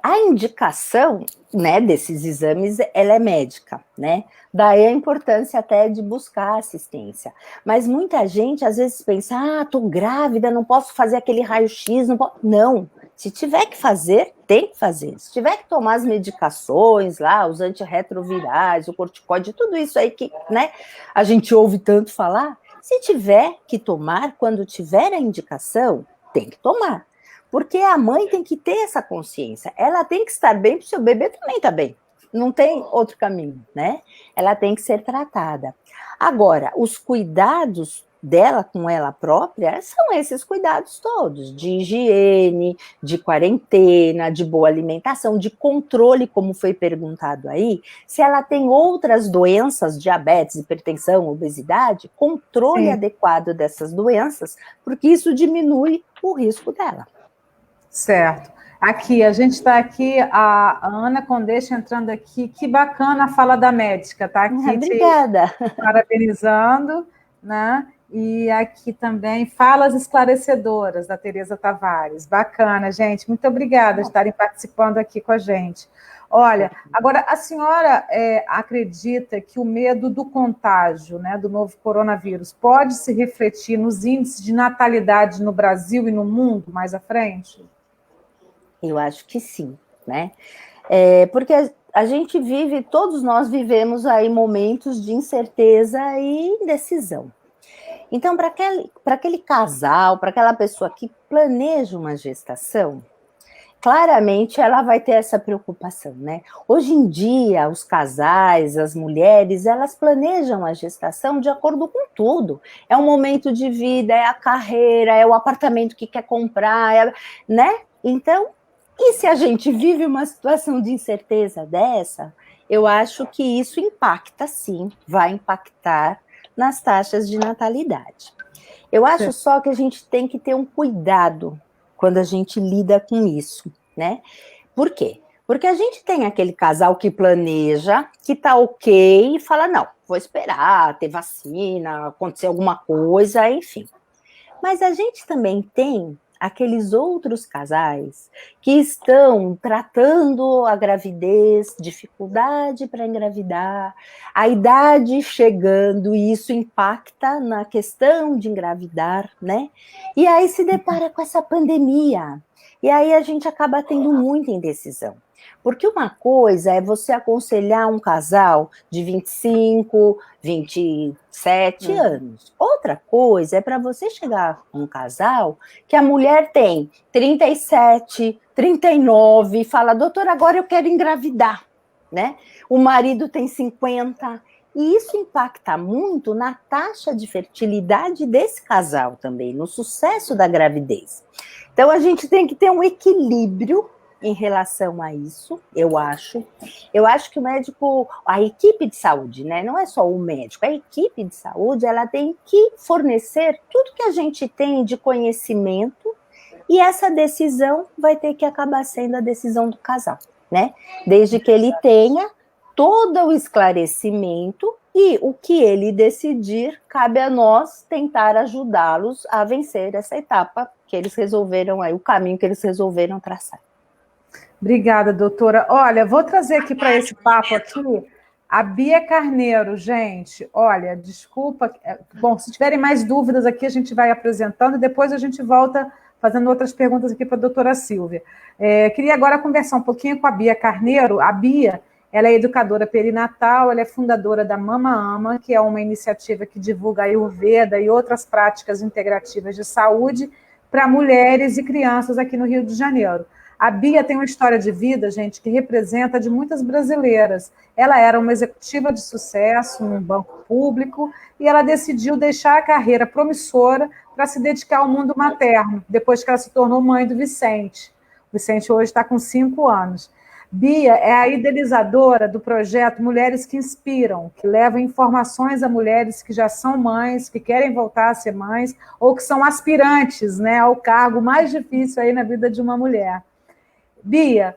A indicação, né, desses exames, ela é médica, né? Daí a importância até de buscar assistência. Mas muita gente, às vezes, pensa, tô grávida, não posso fazer aquele raio-x, não posso... Não, se tiver que fazer, tem que fazer. Se tiver que tomar as medicações lá, os antirretrovirais, o corticoide, tudo isso aí que, né, a gente ouve tanto falar, se tiver que tomar, quando tiver a indicação, tem que tomar. Porque a mãe tem que ter essa consciência, ela tem que estar bem, para o seu bebê também estar bem, não tem outro caminho, né? Ela tem que ser tratada. Agora, os cuidados dela com ela própria são esses cuidados todos, de higiene, de quarentena, de boa alimentação, de controle, como foi perguntado aí, se ela tem outras doenças, diabetes, hipertensão, obesidade, controle adequado dessas doenças, porque isso diminui o risco dela. Certo. Aqui, a gente está aqui, a Ana Condeixa entrando aqui, que bacana a fala da médica, tá aqui. Obrigada. Parabenizando, né? E aqui também, falas esclarecedoras, da Tereza Tavares. Bacana, gente. Muito obrigada de estarem participando aqui com a gente. Olha, agora, a senhora acredita que o medo do contágio, né, do novo coronavírus, pode se refletir nos índices de natalidade no Brasil e no mundo mais à frente? Eu acho que sim, né? Porque a gente vive, todos nós vivemos aí momentos de incerteza e indecisão. Então, para aquele casal, para aquela pessoa que planeja uma gestação, claramente ela vai ter essa preocupação, né? Hoje em dia, os casais, as mulheres, elas planejam a gestação de acordo com tudo. É um momento de vida, é a carreira, é o apartamento que quer comprar, né? Então, e se a gente vive uma situação de incerteza dessa, eu acho que isso impacta, sim, vai impactar nas taxas de natalidade. Eu acho só que a gente tem que ter um cuidado quando a gente lida com isso, né? Por quê? Porque a gente tem aquele casal que planeja, que tá ok, e fala, não, vou esperar, ter vacina, acontecer alguma coisa, enfim. Mas a gente também tem aqueles outros casais que estão tratando a gravidez, dificuldade para engravidar, a idade chegando, e isso impacta na questão de engravidar, né? E aí se depara com essa pandemia, e aí a gente acaba tendo muita indecisão. Porque uma coisa é você aconselhar um casal de 25, 27 anos. Outra coisa é para você chegar a um casal que a mulher tem 37, 39 e fala, doutora, agora eu quero engravidar, né? O marido tem 50, e isso impacta muito na taxa de fertilidade desse casal também, no sucesso da gravidez. Então a gente tem que ter um equilíbrio em relação a isso, eu acho. Eu acho que o médico, a equipe de saúde, né, não é só o médico, a equipe de saúde, ela tem que fornecer tudo que a gente tem de conhecimento, e essa decisão vai ter que acabar sendo a decisão do casal, né? Desde que ele tenha todo o esclarecimento, e o que ele decidir, cabe a nós tentar ajudá-los a vencer essa etapa que eles resolveram aí, o caminho que eles resolveram traçar. Obrigada, doutora. Olha, vou trazer aqui para esse papo aqui a Bia Carneiro, gente. Olha, desculpa. Bom, se tiverem mais dúvidas aqui, a gente vai apresentando e depois a gente volta fazendo outras perguntas aqui para a doutora Silvia. Queria agora conversar um pouquinho com a Bia Carneiro. A Bia, ela é educadora perinatal, ela é fundadora da Mama Ama, que é uma iniciativa que divulga a Ayurveda e outras práticas integrativas de saúde para mulheres e crianças aqui no Rio de Janeiro. A Bia tem uma história de vida, gente, que representa de muitas brasileiras. Ela era uma executiva de sucesso num banco público e ela decidiu deixar a carreira promissora para se dedicar ao mundo materno, depois que ela se tornou mãe do Vicente. O Vicente hoje está com 5 anos. Bia é a idealizadora do projeto Mulheres que Inspiram, que leva informações a mulheres que já são mães, que querem voltar a ser mães, ou que são aspirantes, né, ao cargo mais difícil aí na vida de uma mulher. Bia,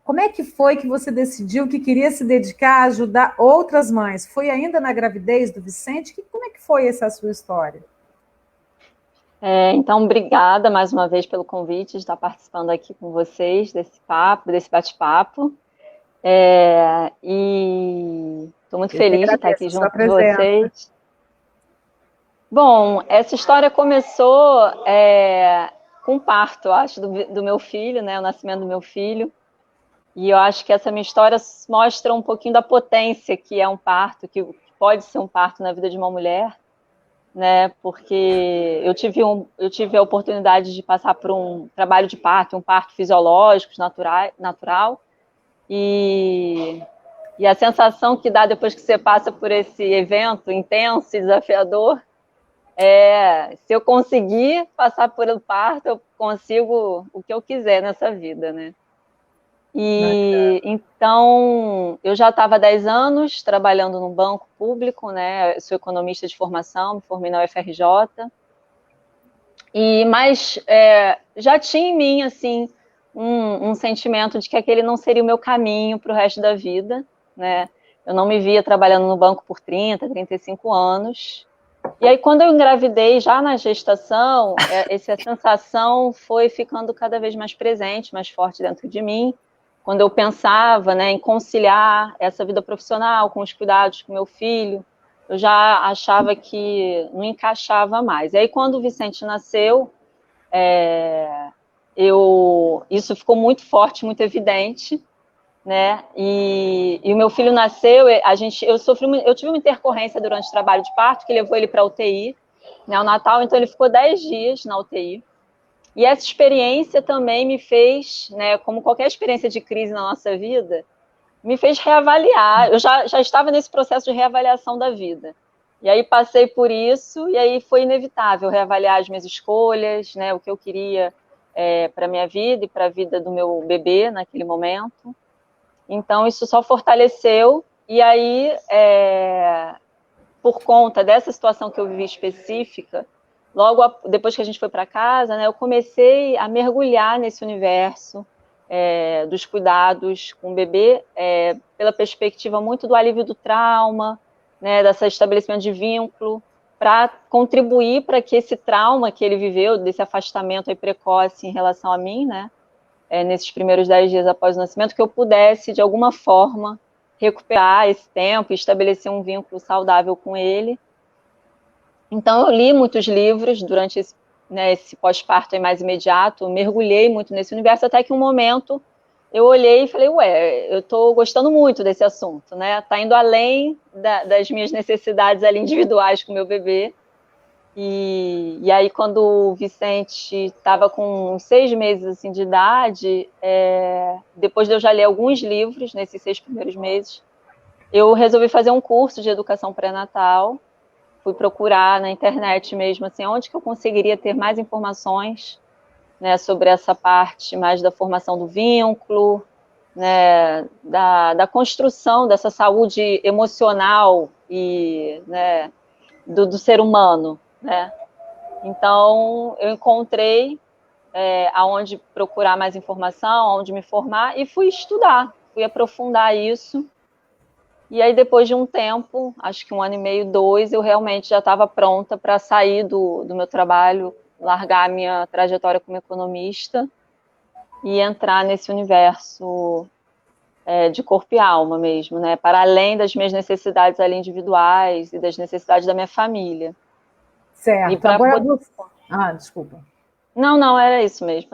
como é que foi que você decidiu que queria se dedicar a ajudar outras mães? Foi ainda na gravidez do Vicente? Como é que foi essa sua história? Então, obrigada mais uma vez pelo convite de estar participando aqui com vocês desse bate-papo. E estou muito feliz de estar aqui junto com vocês. Bom, essa história começou com o parto, acho, do meu filho, né, o nascimento do meu filho. E eu acho que essa minha história mostra um pouquinho da potência que é um parto, que pode ser um parto na vida de uma mulher, né? Porque eu tive a oportunidade de passar por um trabalho de parto, um parto fisiológico, natural, e a sensação que dá depois que você passa por esse evento intenso e desafiador se eu conseguir passar por um parto, eu consigo o que eu quiser nessa vida, né? E então, eu já estava há 10 anos trabalhando no banco público, né? Eu sou economista de formação, me formei na UFRJ. Mas já tinha em mim, assim, um sentimento de que aquele não seria o meu caminho para o resto da vida, né? Eu não me via trabalhando no banco por 30, 35 anos. E aí, quando eu engravidei, já na gestação, essa sensação foi ficando cada vez mais presente, mais forte dentro de mim. Quando eu pensava, né, em conciliar essa vida profissional com os cuidados com meu filho, eu já achava que não encaixava mais. E aí, quando o Vicente nasceu, isso ficou muito forte, muito evidente, né? E o meu filho nasceu, eu tive uma intercorrência durante o trabalho de parto, que levou ele para a UTI, neonatal, então ele ficou 10 dias na UTI. E essa experiência também me fez, né, como qualquer experiência de crise na nossa vida, me fez reavaliar. Eu já estava nesse processo de reavaliação da vida. E aí passei por isso, e aí foi inevitável reavaliar as minhas escolhas, né, o que eu queria para a minha vida e para a vida do meu bebê naquele momento. Então, isso só fortaleceu. E aí, por conta dessa situação que eu vivi específica, logo depois que a gente foi para casa, né, eu comecei a mergulhar nesse universo dos cuidados com o bebê, pela perspectiva muito do alívio do trauma, né, desse estabelecimento de vínculo, para contribuir para que esse trauma que ele viveu, desse afastamento aí precoce em relação a mim, né, nesses primeiros 10 dias após o nascimento, que eu pudesse, de alguma forma, recuperar esse tempo e estabelecer um vínculo saudável com ele. Então, eu li muitos livros durante esse pós-parto mais imediato, mergulhei muito nesse universo, até que um momento eu olhei e falei, eu estou gostando muito desse assunto, né? Está indo além das minhas necessidades ali individuais com o meu bebê. E aí, quando o Vicente estava com 6 meses assim, de idade, depois de eu já ler alguns livros nesses 6 primeiros meses, eu resolvi fazer um curso de educação pré-natal. Fui procurar na internet mesmo, assim, onde que eu conseguiria ter mais informações, né, sobre essa parte mais da formação do vínculo, né, da construção dessa saúde emocional e, né, do ser humano, né? Então, eu encontrei aonde procurar mais informação, aonde me formar, e fui estudar, fui aprofundar isso. E aí, depois de um tempo, acho que 1 ano e meio, 2, eu realmente já estava pronta para sair do meu trabalho, largar a minha trajetória como economista e entrar nesse universo de corpo e alma mesmo, né? Para além das minhas necessidades ali individuais e das necessidades da minha família. Certo. Agora você... desculpa. Não, era isso mesmo.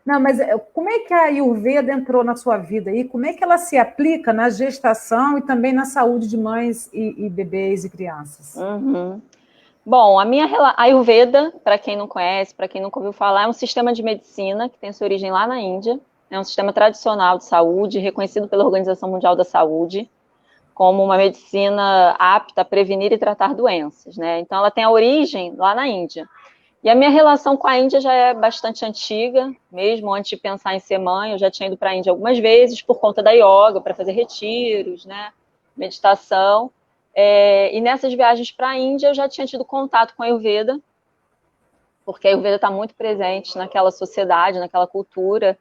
Não, mas como é que a Ayurveda entrou na sua vida aí? Como é que ela se aplica na gestação e também na saúde de mães e bebês e crianças? Uhum. Bom, a Ayurveda, para quem não conhece, para quem nunca ouviu falar, é um sistema de medicina que tem sua origem lá na Índia. É um sistema tradicional de saúde, reconhecido pela Organização Mundial da Saúde como uma medicina apta a prevenir e tratar doenças, né? Então, ela tem a origem lá na Índia. E a minha relação com a Índia já é bastante antiga, mesmo antes de pensar em ser mãe, eu já tinha ido para a Índia algumas vezes por conta da yoga, para fazer retiros, né? Meditação. E nessas viagens para a Índia eu já tinha tido contato com a Ayurveda, porque a Ayurveda está muito presente naquela sociedade, naquela cultura.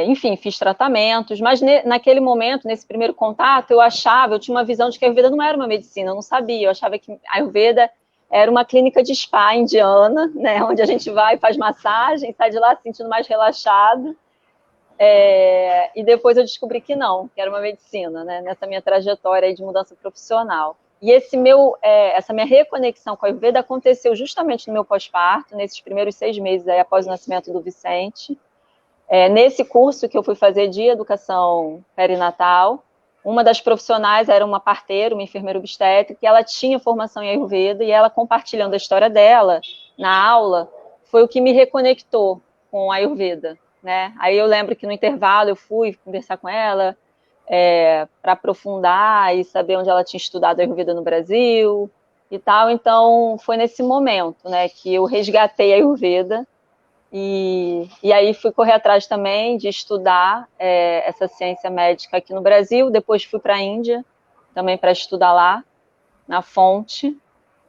Enfim, fiz tratamentos, mas naquele momento, nesse primeiro contato, eu tinha uma visão de que a Ayurveda não era uma medicina, eu não sabia, eu achava que a Ayurveda era uma clínica de spa indiana, né, onde a gente vai, faz massagem, sai de lá se sentindo mais relaxado, e depois eu descobri que não, que era uma medicina, né, nessa minha trajetória aí de mudança profissional. E essa minha reconexão com a Ayurveda aconteceu justamente no meu pós-parto, nesses primeiros 6 meses aí, após o nascimento do Vicente. Nesse curso que eu fui fazer de educação perinatal, uma das profissionais era uma parteira, uma enfermeira obstétrica, e ela tinha formação em Ayurveda, e ela compartilhando a história dela na aula, foi o que me reconectou com a Ayurveda, né? Aí eu lembro que no intervalo eu fui conversar com ela para aprofundar e saber onde ela tinha estudado Ayurveda no Brasil e tal. Então foi nesse momento, né, que eu resgatei a Ayurveda. E aí fui correr atrás também de estudar essa ciência médica aqui no Brasil. Depois fui para a Índia também para estudar lá, na fonte.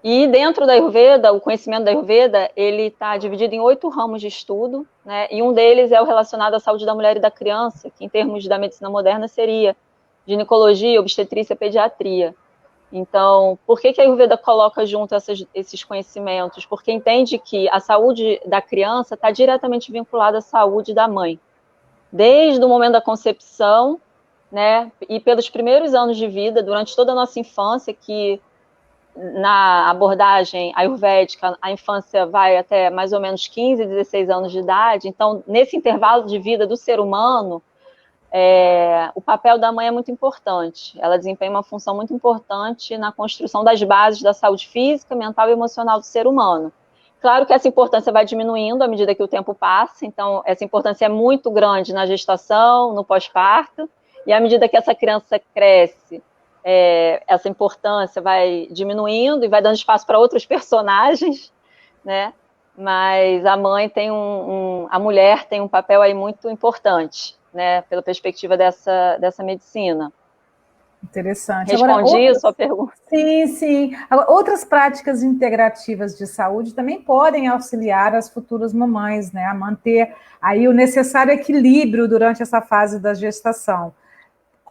E dentro da Ayurveda, o conhecimento da Ayurveda, ele está dividido em 8 ramos de estudo, né? E um deles é o relacionado à saúde da mulher e da criança, que em termos da medicina moderna seria ginecologia, obstetrícia, pediatria. Então, por que a Ayurveda coloca junto esses conhecimentos? Porque entende que a saúde da criança está diretamente vinculada à saúde da mãe. Desde o momento da concepção, né, e pelos primeiros anos de vida, durante toda a nossa infância, que na abordagem ayurvédica, a infância vai até mais ou menos 15, 16 anos de idade. Então, nesse intervalo de vida do ser humano, o papel da mãe é muito importante. Ela desempenha uma função muito importante na construção das bases da saúde física, mental e emocional do ser humano. Claro que essa importância vai diminuindo à medida que o tempo passa, então essa importância é muito grande na gestação, no pós-parto, e à medida que essa criança cresce, essa importância vai diminuindo e vai dando espaço para outros personagens, né? Mas a mãe tem a mulher tem um papel aí muito importante, né, pela perspectiva dessa medicina. Interessante. Respondi a sua pergunta? Sim, sim. Agora, outras práticas integrativas de saúde também podem auxiliar as futuras mamães, né, a manter aí o necessário equilíbrio durante essa fase da gestação.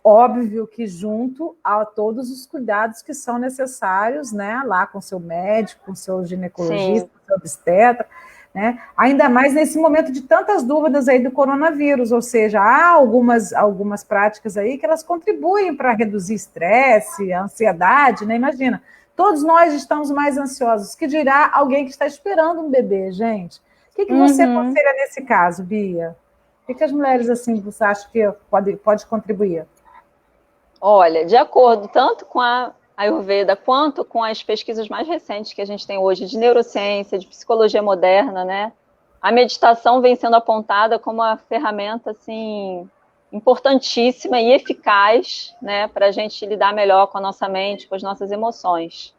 Óbvio que junto a todos os cuidados que são necessários, né, lá com seu médico, com seu ginecologista, com seu obstetra, né? Ainda mais nesse momento de tantas dúvidas aí do coronavírus, ou seja, há algumas práticas aí que elas contribuem para reduzir estresse, ansiedade, né? Imagina, todos nós estamos mais ansiosos, que dirá alguém que está esperando um bebê, gente. O que você aconselha nesse caso, Bia? O que as mulheres, assim, você acha que pode contribuir? Olha, de acordo tanto com a Ayurveda quanto com as pesquisas mais recentes que a gente tem hoje de neurociência, de psicologia moderna, né? A meditação vem sendo apontada como uma ferramenta assim importantíssima e eficaz, né, para a gente lidar melhor com a nossa mente, com as nossas emoções.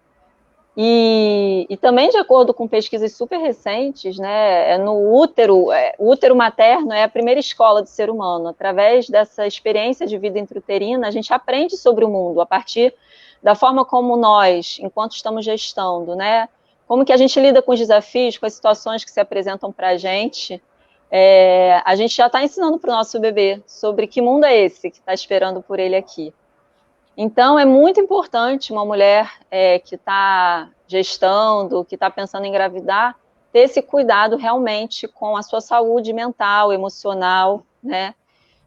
E também de acordo com pesquisas super recentes, né, o útero materno é a primeira escola do ser humano. Através dessa experiência de vida intrauterina, a gente aprende sobre o mundo a partir da forma como nós, enquanto estamos gestando, né, como que a gente lida com os desafios, com as situações que se apresentam para a gente já está ensinando para o nosso bebê sobre que mundo é esse que está esperando por ele aqui. Então, é muito importante uma mulher que está gestando, que está pensando em engravidar, ter esse cuidado realmente com a sua saúde mental, emocional, né?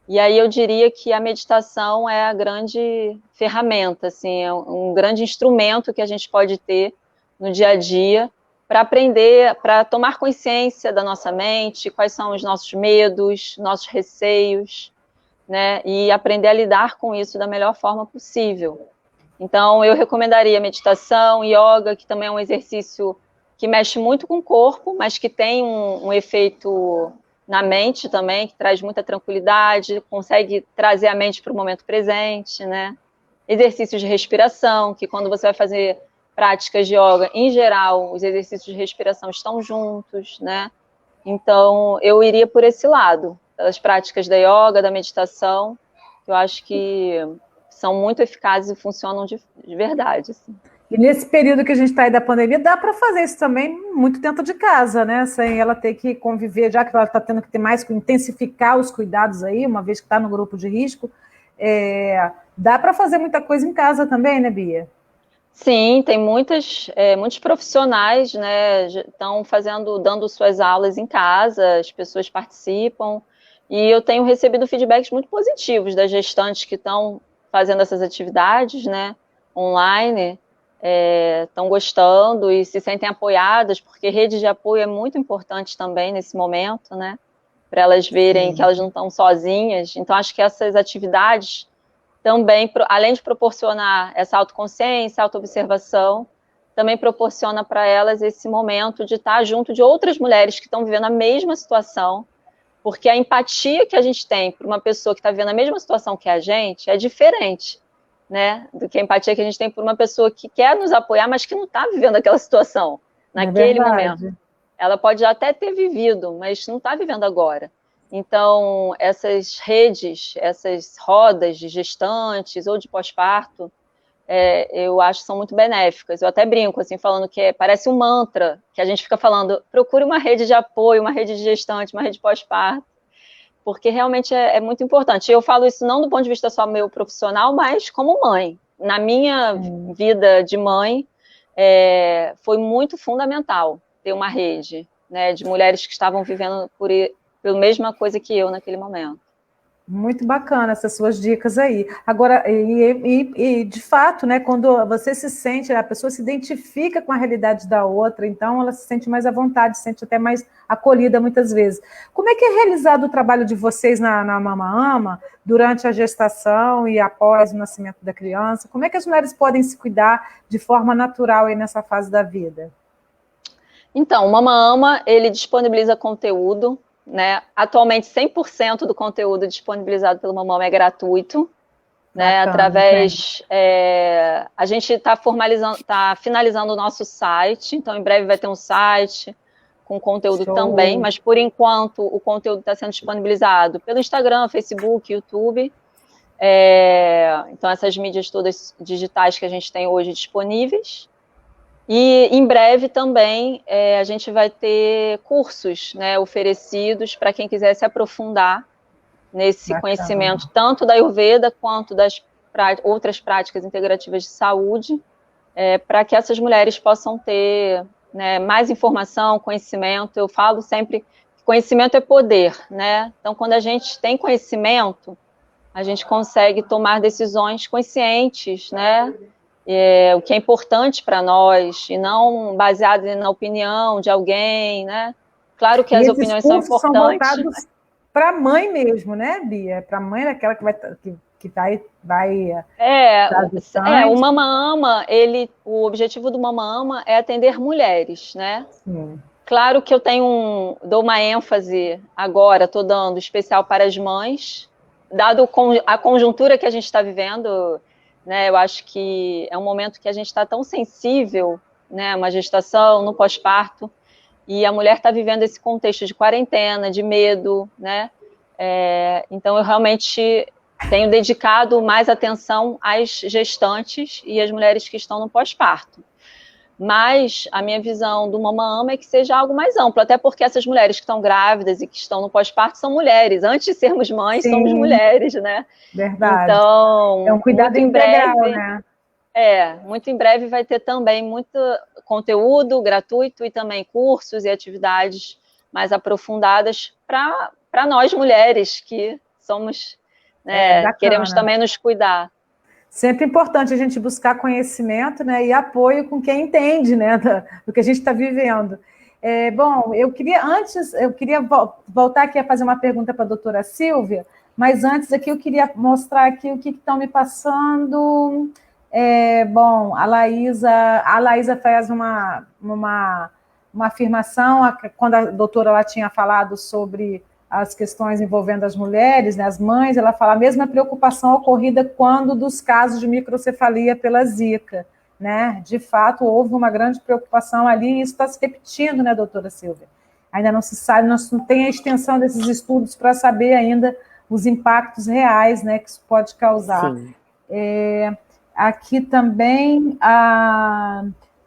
E aí eu diria que a meditação é a grande ferramenta, assim, é um grande instrumento que a gente pode ter no dia a dia para aprender, para tomar consciência da nossa mente, quais são os nossos medos, nossos receios, né? E aprender a lidar com isso da melhor forma possível. Então, eu recomendaria meditação, yoga, que também é um exercício que mexe muito com o corpo, mas que tem um efeito na mente também, que traz muita tranquilidade, consegue trazer a mente para o momento presente, né? Exercícios de respiração, que quando você vai fazer práticas de yoga, em geral, os exercícios de respiração estão juntos, né? Então, eu iria por esse lado, das práticas da yoga, da meditação, que eu acho que são muito eficazes e funcionam de verdade, assim. E nesse período que a gente está aí da pandemia, dá para fazer isso também muito dentro de casa, né? Sem ela ter que conviver, já que ela está tendo que ter mais, intensificar os cuidados aí, uma vez que está no grupo de risco. Dá para fazer muita coisa em casa também, né, Bia? Sim, tem muitos profissionais, né, estão dando suas aulas em casa, as pessoas participam, e eu tenho recebido feedbacks muito positivos das gestantes que estão fazendo essas atividades, né, online, estão gostando e se sentem apoiadas, porque rede de apoio é muito importante também nesse momento, né, para elas verem que elas não estão sozinhas. Então, acho que essas atividades também, além de proporcionar essa autoconsciência, autoobservação, também proporciona para elas esse momento de estar junto de outras mulheres que estão vivendo a mesma situação, porque a empatia que a gente tem por uma pessoa que está vivendo a mesma situação que a gente é diferente, né, do que a empatia que a gente tem por uma pessoa que quer nos apoiar, mas que não está vivendo aquela situação naquele momento. Ela pode até ter vivido, mas não está vivendo agora. Então, essas redes, essas rodas de gestantes ou de pós-parto, eu acho que são muito benéficas. Eu até brinco, assim, falando que parece um mantra, que a gente fica falando, procure uma rede de apoio, uma rede de gestante, uma rede de pós-parto, porque realmente é muito importante. Eu falo isso não do ponto de vista só meu profissional, mas como mãe. Na minha vida de mãe, foi muito fundamental ter uma rede, né, de mulheres que estavam vivendo pela mesma coisa que eu naquele momento. Muito bacana essas suas dicas aí. Agora, de fato, né, quando você se sente, a pessoa se identifica com a realidade da outra, então ela se sente mais à vontade, se sente até mais acolhida muitas vezes. Como é que é realizado o trabalho de vocês na Mama Ama durante a gestação e após o nascimento da criança? Como é que as mulheres podem se cuidar de forma natural aí nessa fase da vida? Então, o Mama Ama, ele disponibiliza conteúdo, né? Atualmente 100% do conteúdo disponibilizado pelo Mama Ama é gratuito, né? Através, a gente está finalizando o nosso site, então em breve vai ter um site com conteúdo também, mas por enquanto o conteúdo está sendo disponibilizado pelo Instagram, Facebook, YouTube, então essas mídias todas digitais que a gente tem hoje disponíveis. E em breve também a gente vai ter cursos, né, oferecidos para quem quiser se aprofundar nesse conhecimento, tanto da Ayurveda quanto das outras práticas integrativas de saúde, para que essas mulheres possam ter, né, mais informação, conhecimento. Eu falo sempre que conhecimento é poder, né? Então, quando a gente tem conhecimento, a gente consegue tomar decisões conscientes, né? O que é importante para nós, e não baseado na opinião de alguém, né? Claro que as opiniões são importantes. São voltados para a mãe mesmo, né, Bia? Para a mãe daquela que vai o Mama Ama, o objetivo do Mama Ama é atender mulheres, né? Sim. Claro que eu dou uma ênfase agora, estou dando especial para as mães, dado a conjuntura que a gente está vivendo, né, eu acho que é um momento que a gente está tão sensível, né, uma gestação, no pós-parto, e a mulher está vivendo esse contexto de quarentena, de medo, né, então eu realmente tenho dedicado mais atenção às gestantes e às mulheres que estão no pós-parto. Mas a minha visão do Mama Ama é que seja algo mais amplo, até porque essas mulheres que estão grávidas e que estão no pós-parto são mulheres. Antes de sermos mães, somos mulheres, né? Verdade. Então, é um cuidado integral, né? Muito em breve vai ter também muito conteúdo gratuito e também cursos e atividades mais aprofundadas para nós mulheres que somos, né, queremos também nos cuidar. Sempre importante a gente buscar conhecimento, né, e apoio com quem entende, né, do que a gente está vivendo. Bom, eu queria voltar aqui a fazer uma pergunta para a doutora Silvia, mas antes aqui eu queria mostrar aqui o que estão me passando. Bom, a Laísa faz uma afirmação, quando a doutora ela tinha falado sobre as questões envolvendo as mulheres, né, as mães, ela fala a mesma preocupação ocorrida quando dos casos de microcefalia pela Zika, né? De fato, houve uma grande preocupação ali, e isso está se repetindo, né, doutora Silvia? Ainda não se sabe, não tem a extensão desses estudos para saber ainda os impactos reais, né, que isso pode causar. Aqui também a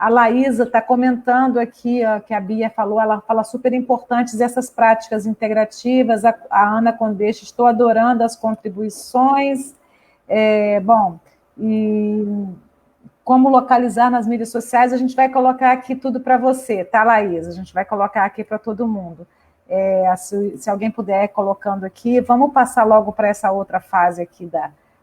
Laísa está comentando aqui, ó, que a Bia falou, ela fala super importantes essas práticas integrativas, a Ana Condeste, estou adorando as contribuições. Bom, e como localizar nas mídias sociais, a gente vai colocar aqui tudo para você, tá, Laísa? A gente vai colocar aqui para todo mundo. Se alguém puder colocando aqui, vamos passar logo para essa outra fase aqui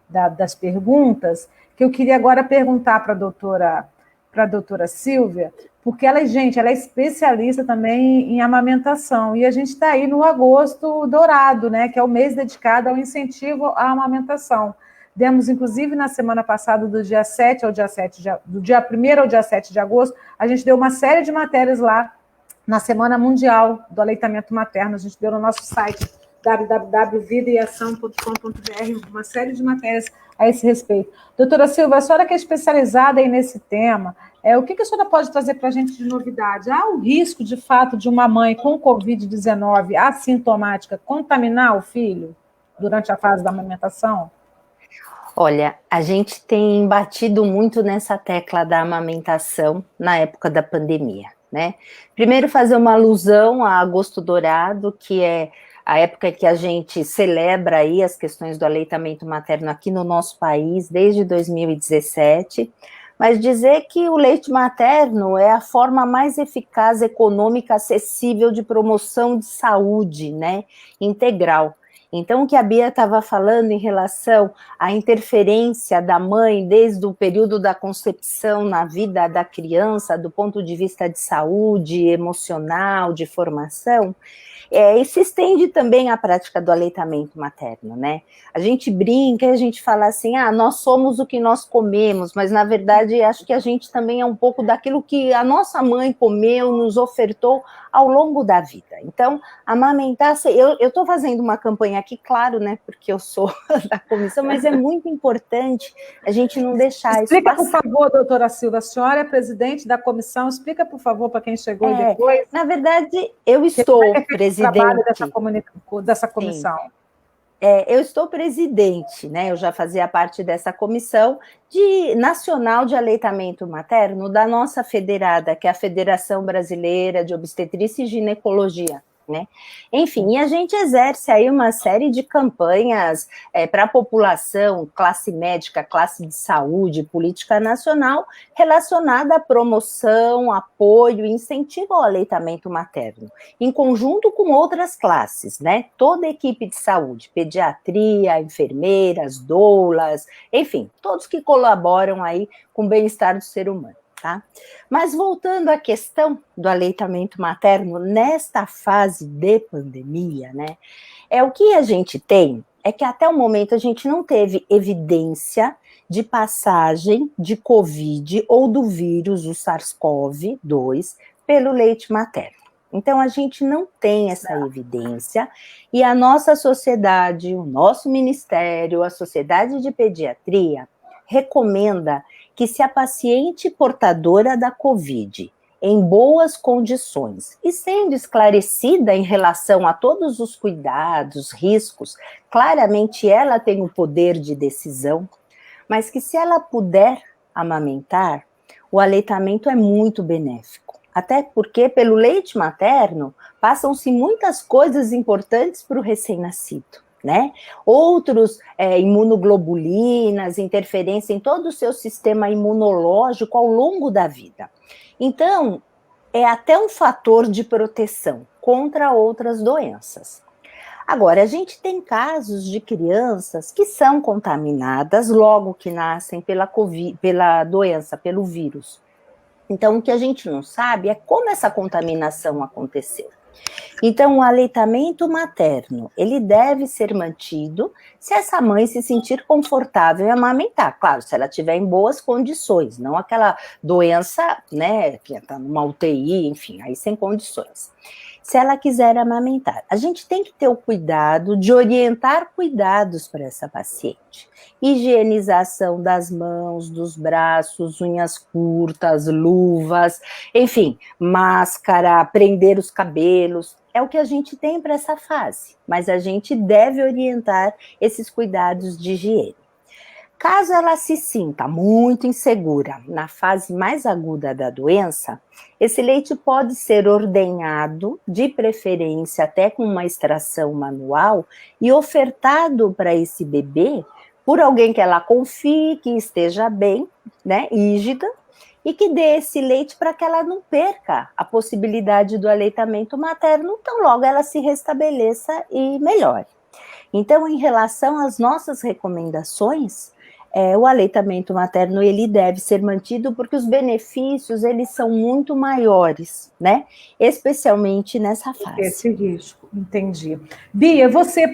das perguntas, que eu queria agora perguntar para a doutora Silvia, porque ela é especialista também em amamentação, e a gente está aí no Agosto Dourado, né, que é o mês dedicado ao incentivo à amamentação. Demos, inclusive, na semana passada, do dia 1º ao dia 7 de agosto, a gente deu uma série de matérias lá na Semana Mundial do Aleitamento Materno, a gente deu no nosso site www.vidaeação.com.br, uma série de matérias a esse respeito. Doutora Silva, a senhora que é especializada aí nesse tema, o que a senhora pode trazer para a gente de novidade? Há o risco, de fato, de uma mãe com Covid-19 assintomática contaminar o filho durante a fase da amamentação? Olha, a gente tem batido muito nessa tecla da amamentação na época da pandemia, né? Primeiro, fazer uma alusão a Agosto Dourado, que é a época que a gente celebra aí as questões do aleitamento materno aqui no nosso país, desde 2017, mas dizer que o leite materno é a forma mais eficaz, econômica, acessível de promoção de saúde, né, integral. Então, o que a Bia estava falando em relação à interferência da mãe desde o período da concepção na vida da criança, do ponto de vista de saúde, emocional, de formação, e se estende também à prática do aleitamento materno, né? A gente brinca e a gente fala assim, nós somos o que nós comemos, mas na verdade acho que a gente também é um pouco daquilo que a nossa mãe comeu, nos ofertou ao longo da vida. Então, amamentar, eu estou fazendo uma campanha aqui, claro, né, porque eu sou da comissão, mas é muito importante a gente não deixar isso passar. Explica, por favor, doutora Silva, a senhora é presidente da comissão, explica, por favor, para quem chegou depois. Na verdade, eu estou presidente. Trabalho dessa comissão. Eu estou presidente, né? Eu já fazia parte dessa comissão nacional de aleitamento materno da nossa federada, que é a Federação Brasileira de Obstetrícia e Ginecologia, né? Enfim, e a gente exerce aí uma série de campanhas para a população, classe médica, classe de saúde, política nacional, relacionada à promoção, apoio e incentivo ao aleitamento materno, em conjunto com outras classes, né? Toda a equipe de saúde, pediatria, enfermeiras, doulas, enfim, todos que colaboram aí com o bem-estar do ser humano. Tá? Mas voltando à questão do aleitamento materno, nesta fase de pandemia, né, o que a gente tem é que até o momento a gente não teve evidência de passagem de Covid ou do vírus, o SARS-CoV-2, pelo leite materno. Então, a gente não tem essa evidência e a nossa sociedade, o nosso ministério, a Sociedade de Pediatria, recomenda que se a paciente portadora da Covid, em boas condições, e sendo esclarecida em relação a todos os cuidados, riscos, claramente ela tem o poder de decisão, mas que se ela puder amamentar, o aleitamento é muito benéfico. Até porque pelo leite materno passam-se muitas coisas importantes para o recém-nascido. né? Outros, imunoglobulinas, interferência em todo o seu sistema imunológico ao longo da vida. Então, é até um fator de proteção contra outras doenças. Agora, a gente tem casos de crianças que são contaminadas logo que nascem pela doença, pelo vírus. Então, o que a gente não sabe é como essa contaminação aconteceu. Então, o aleitamento materno, ele deve ser mantido se essa mãe se sentir confortável em amamentar. Claro, se ela estiver em boas condições, não aquela doença, né, que está numa UTI, enfim, aí sem condições. Se ela quiser amamentar, a gente tem que ter o cuidado de orientar cuidados para essa paciente. Higienização das mãos, dos braços, unhas curtas, luvas, enfim, máscara, prender os cabelos. É o que a gente tem para essa fase, mas a gente deve orientar esses cuidados de higiene. Caso ela se sinta muito insegura na fase mais aguda da doença, esse leite pode ser ordenhado, de preferência até com uma extração manual, e ofertado para esse bebê por alguém que ela confie, que esteja bem, né, rígida, e que dê esse leite para que ela não perca a possibilidade do aleitamento materno, tão logo ela se restabeleça e melhore. Então, em relação às nossas recomendações, o aleitamento materno, ele deve ser mantido porque os benefícios, eles são muito maiores, né? Especialmente nessa fase. Esse risco, entendi. Bia, você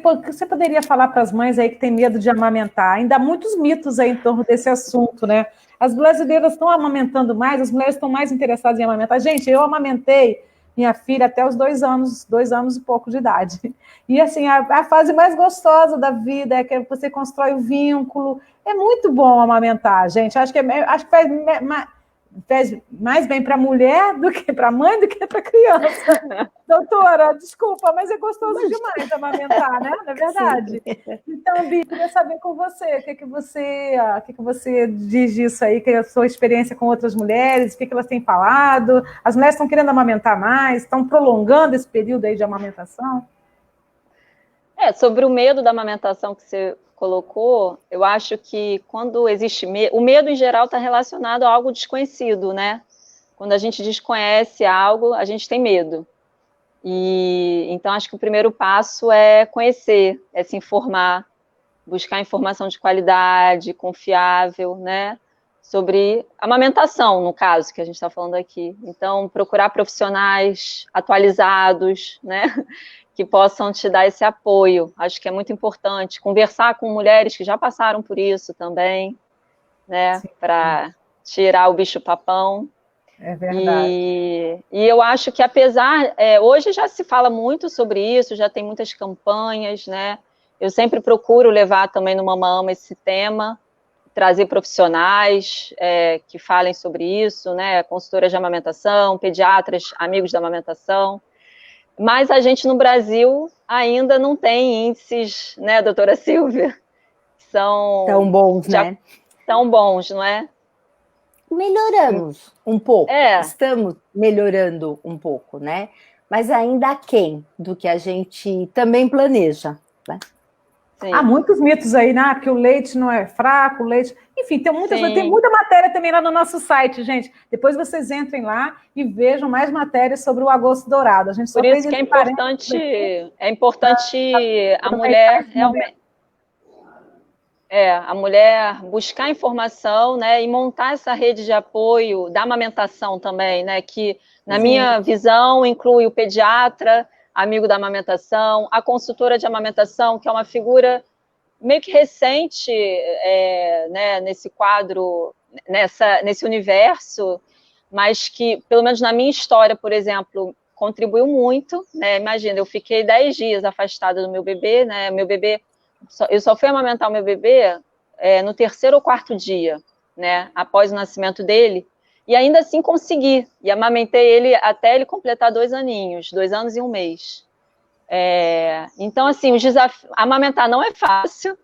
poderia falar para as mães aí que têm medo de amamentar? Ainda há muitos mitos aí em torno desse assunto, né? As brasileiras estão amamentando mais, as mulheres estão mais interessadas em amamentar. Gente, eu amamentei minha filha até os 2 anos e pouco de idade. E assim, a fase mais gostosa da vida é que você constrói o vínculo. É muito bom amamentar, gente. Acho que faz mais bem para a mulher do que para a mãe, do que para a criança. Doutora, desculpa, mas é gostoso demais amamentar, né? Não é verdade? Sim. Então, Bia, queria saber com você, o que você diz disso aí, que é a sua experiência com outras mulheres, o que elas têm falado? As mulheres estão querendo amamentar mais, estão prolongando esse período aí de amamentação? Sobre o medo da amamentação que você colocou, eu acho que quando existe medo, o medo em geral está relacionado a algo desconhecido, né? Quando a gente desconhece algo, a gente tem medo. E então acho que o primeiro passo é conhecer, é se informar, buscar informação de qualidade, confiável, né? Sobre amamentação, no caso, que a gente está falando aqui. Então, procurar profissionais atualizados, né? Que possam te dar esse apoio. Acho que é muito importante conversar com mulheres que já passaram por isso também, né, para tirar o bicho-papão. É verdade. E eu acho que apesar, hoje já se fala muito sobre isso, já tem muitas campanhas, né, eu sempre procuro levar também no Mama Ama esse tema, trazer profissionais que falem sobre isso, né, consultoras de amamentação, pediatras, amigos da amamentação. Mas a gente no Brasil ainda não tem índices, né, doutora Silvia? São tão bons, né? Tão bons, não é? Melhoramos um pouco, estamos melhorando um pouco, né? Mas ainda aquém do que a gente também planeja, né? Sim. Há muitos mitos aí, né? Que o leite não é fraco, o leite... Enfim, tem muita matéria também lá no nosso site, gente. Depois vocês entrem lá e vejam mais matérias sobre o agosto dourado. A gente só por isso que é importante a mulher realmente... a mulher buscar informação, né, e montar essa rede de apoio da amamentação também, né, que na minha visão inclui o pediatra, amigo da amamentação, a consultora de amamentação, que é uma figura meio que recente, né, nesse quadro, nesse universo, mas que, pelo menos na minha história, por exemplo, contribuiu muito, né, imagina, eu fiquei 10 dias afastada do meu bebê, né, eu só fui amamentar o meu bebê no 3º ou 4º dia, né, após o nascimento dele, e ainda assim consegui, e amamentei ele até ele completar 2 aninhos, 2 anos e 1 mês. Então, assim, amamentar não é fácil,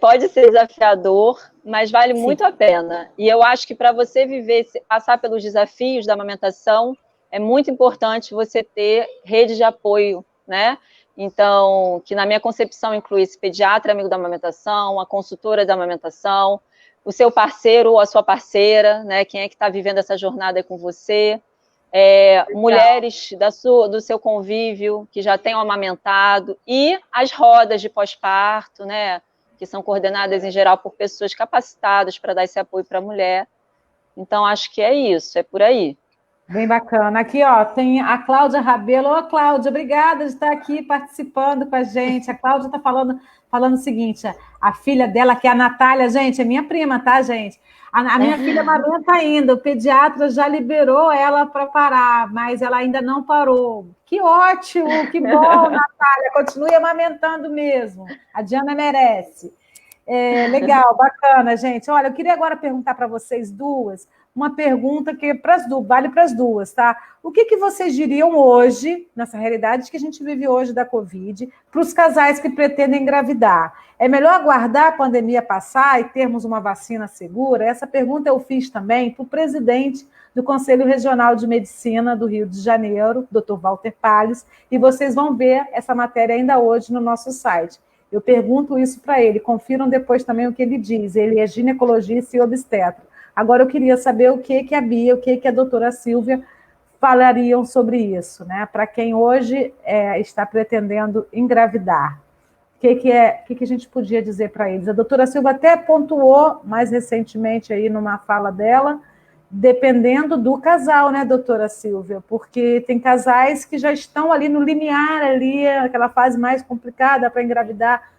pode ser desafiador, mas vale muito a pena. E eu acho que para você passar pelos desafios da amamentação, é muito importante você ter rede de apoio, né? Então, que na minha concepção inclui esse pediatra amigo da amamentação, a consultora da amamentação, o seu parceiro ou a sua parceira, né? Quem é que está vivendo essa jornada com você, mulheres do seu convívio que já tenham amamentado, e as rodas de pós-parto, né? Que são coordenadas em geral por pessoas capacitadas para dar esse apoio para a mulher. Então, acho que é isso, é por aí. Bem bacana. Aqui, ó, tem a Cláudia Rabelo. Ô, Cláudia, obrigada de estar aqui participando com a gente. A Cláudia está falando o seguinte, a filha dela, que é a Natália, gente, é minha prima, tá, gente? A minha filha amamenta ainda, o pediatra já liberou ela para parar, mas ela ainda não parou. Que ótimo, que bom, Natália, continue amamentando mesmo. A Diana merece. Legal, bacana, gente. Olha, eu queria agora perguntar para vocês duas, uma pergunta que vale para as duas, tá? O que vocês diriam hoje, nessa realidade que a gente vive hoje da Covid, para os casais que pretendem engravidar? É melhor aguardar a pandemia passar e termos uma vacina segura? Essa pergunta eu fiz também para o presidente do Conselho Regional de Medicina do Rio de Janeiro, Dr. Walter Palles, e vocês vão ver essa matéria ainda hoje no nosso site. Eu pergunto isso para ele, confiram depois também o que ele diz. Ele é ginecologista e obstetra. Agora eu queria saber o que a Bia, o que a doutora Silvia falariam sobre isso, né? Para quem hoje está pretendendo engravidar. O que a gente podia dizer para eles? A doutora Silvia até pontuou mais recentemente aí numa fala dela, dependendo do casal, né, doutora Silvia? Porque tem casais que já estão ali no limiar, ali, aquela fase mais complicada para engravidar.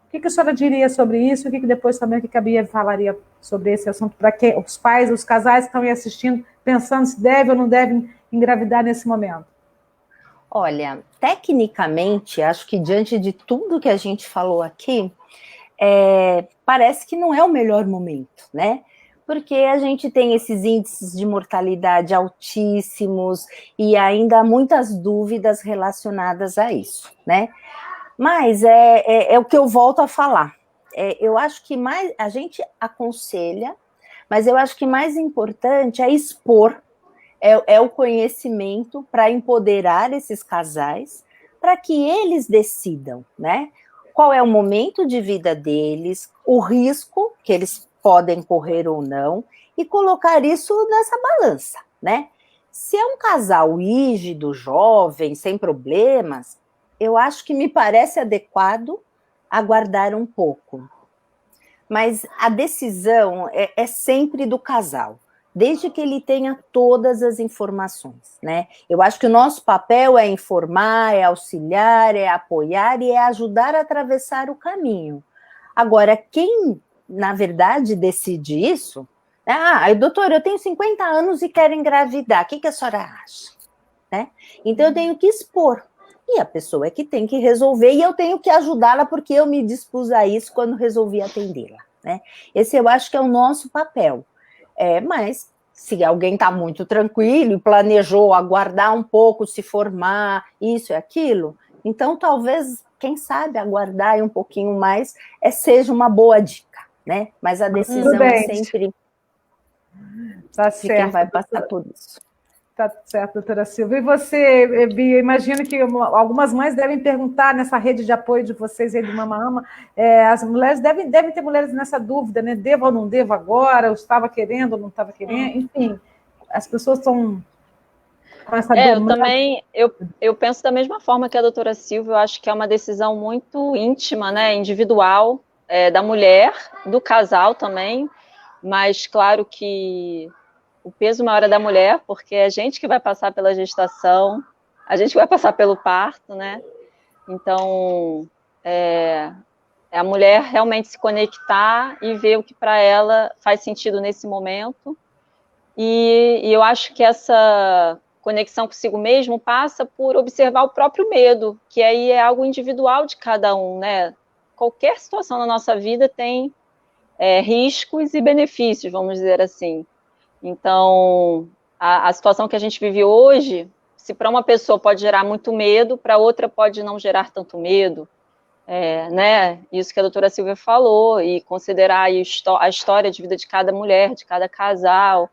O que a senhora diria sobre isso? O que depois também a Bia falaria sobre esse assunto para os pais, os casais que estão aí assistindo, pensando se deve ou não devem engravidar nesse momento? Olha, tecnicamente, acho que diante de tudo que a gente falou aqui, parece que não é o melhor momento, né? Porque a gente tem esses índices de mortalidade altíssimos e ainda há muitas dúvidas relacionadas a isso, né? Mas é o que eu volto a falar. Eu acho que mais a gente aconselha, mas eu acho que mais importante é expor, o conhecimento para empoderar esses casais, para que eles decidam, né? Qual é o momento de vida deles, o risco que eles podem correr ou não, e colocar isso nessa balança, né? Se é um casal rígido, jovem, sem problemas, eu acho que me parece adequado aguardar um pouco. Mas a decisão é sempre do casal, desde que ele tenha todas as informações, né? Eu acho que o nosso papel é informar, é auxiliar, é apoiar e é ajudar a atravessar o caminho. Agora, quem, na verdade, decide isso... doutora, eu tenho 50 anos e quero engravidar, o que a senhora acha? Né? Então, eu tenho que expor. E a pessoa é que tem que resolver, e eu tenho que ajudá-la porque eu me dispus a isso quando resolvi atendê-la, né? Esse eu acho que é o nosso papel. Mas se alguém está muito tranquilo e planejou aguardar um pouco, se formar, isso e aquilo, então talvez, quem sabe, aguardar um pouquinho mais seja uma boa dica, né? Mas a decisão é sempre de quem vai passar por isso. Tá certo, doutora Silvia. E você, Bia, imagino que algumas mães devem perguntar nessa rede de apoio de vocês aí do Mama Ama, as mulheres devem ter mulheres nessa dúvida, né? Devo ou não devo agora? Eu estava querendo ou não estava querendo? Enfim, as pessoas estão com essa dúvida. Eu penso da mesma forma que a doutora Silvia, eu acho que é uma decisão muito íntima, né? Individual, da mulher, do casal também, mas claro que o peso maior é da mulher, porque é a gente que vai passar pela gestação, a gente vai passar pelo parto, né? Então, a mulher realmente se conectar e ver o que para ela faz sentido nesse momento. E eu acho que essa conexão consigo mesmo passa por observar o próprio medo, que aí é algo individual de cada um, né? Qualquer situação na nossa vida tem riscos e benefícios, vamos dizer assim. Então, a situação que a gente vive hoje, se para uma pessoa pode gerar muito medo, para outra pode não gerar tanto medo, né? Isso que a doutora Silvia falou, e considerar aí a história de vida de cada mulher, de cada casal,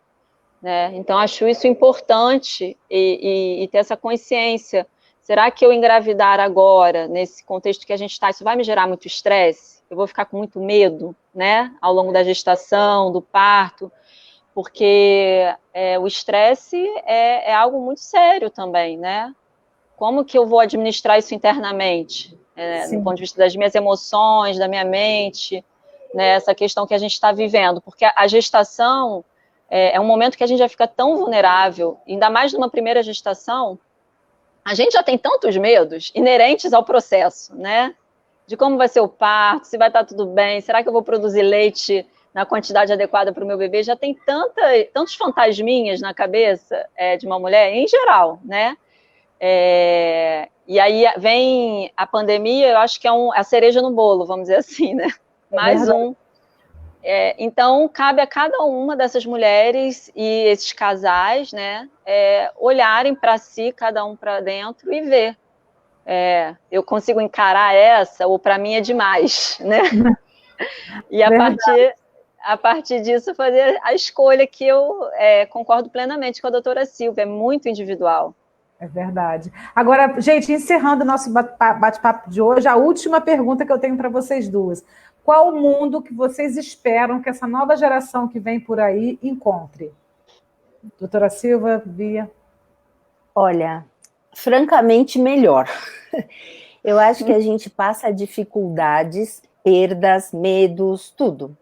né? Então, acho isso importante e ter essa consciência Será que eu engravidar agora, nesse contexto que a gente está, isso vai me gerar muito estresse? Eu vou ficar com muito medo, né, ao longo da gestação, do parto, porque o estresse é algo muito sério também, né? Como que eu vou administrar isso internamente? Do ponto de vista das minhas emoções, da minha mente, né, essa questão que a gente está vivendo, porque a gestação é um momento que a gente já fica tão vulnerável, ainda mais numa primeira gestação, a gente já tem tantos medos inerentes ao processo, né? De como vai ser o parto, se vai estar tudo bem, será que eu vou produzir leite na quantidade adequada para o meu bebê? Já tem tantos fantasminhas na cabeça de uma mulher, em geral, né? E aí vem a pandemia, eu acho que é a cereja no bolo, vamos dizer assim, né? Mais um. Então, cabe a cada uma dessas mulheres e esses casais, né, olharem para si, cada um para dentro e ver. Eu consigo encarar essa, ou para mim é demais, né? E a partir disso fazer a escolha que eu concordo plenamente com a doutora Silvia, é muito individual. É verdade. Agora, gente, encerrando o nosso bate-papo de hoje, a última pergunta que eu tenho para vocês duas. Qual o mundo que vocês esperam que essa nova geração que vem por aí encontre? Doutora Silva, Bia? Olha, francamente, melhor. Eu acho que a gente passa dificuldades, perdas, medos, tudo.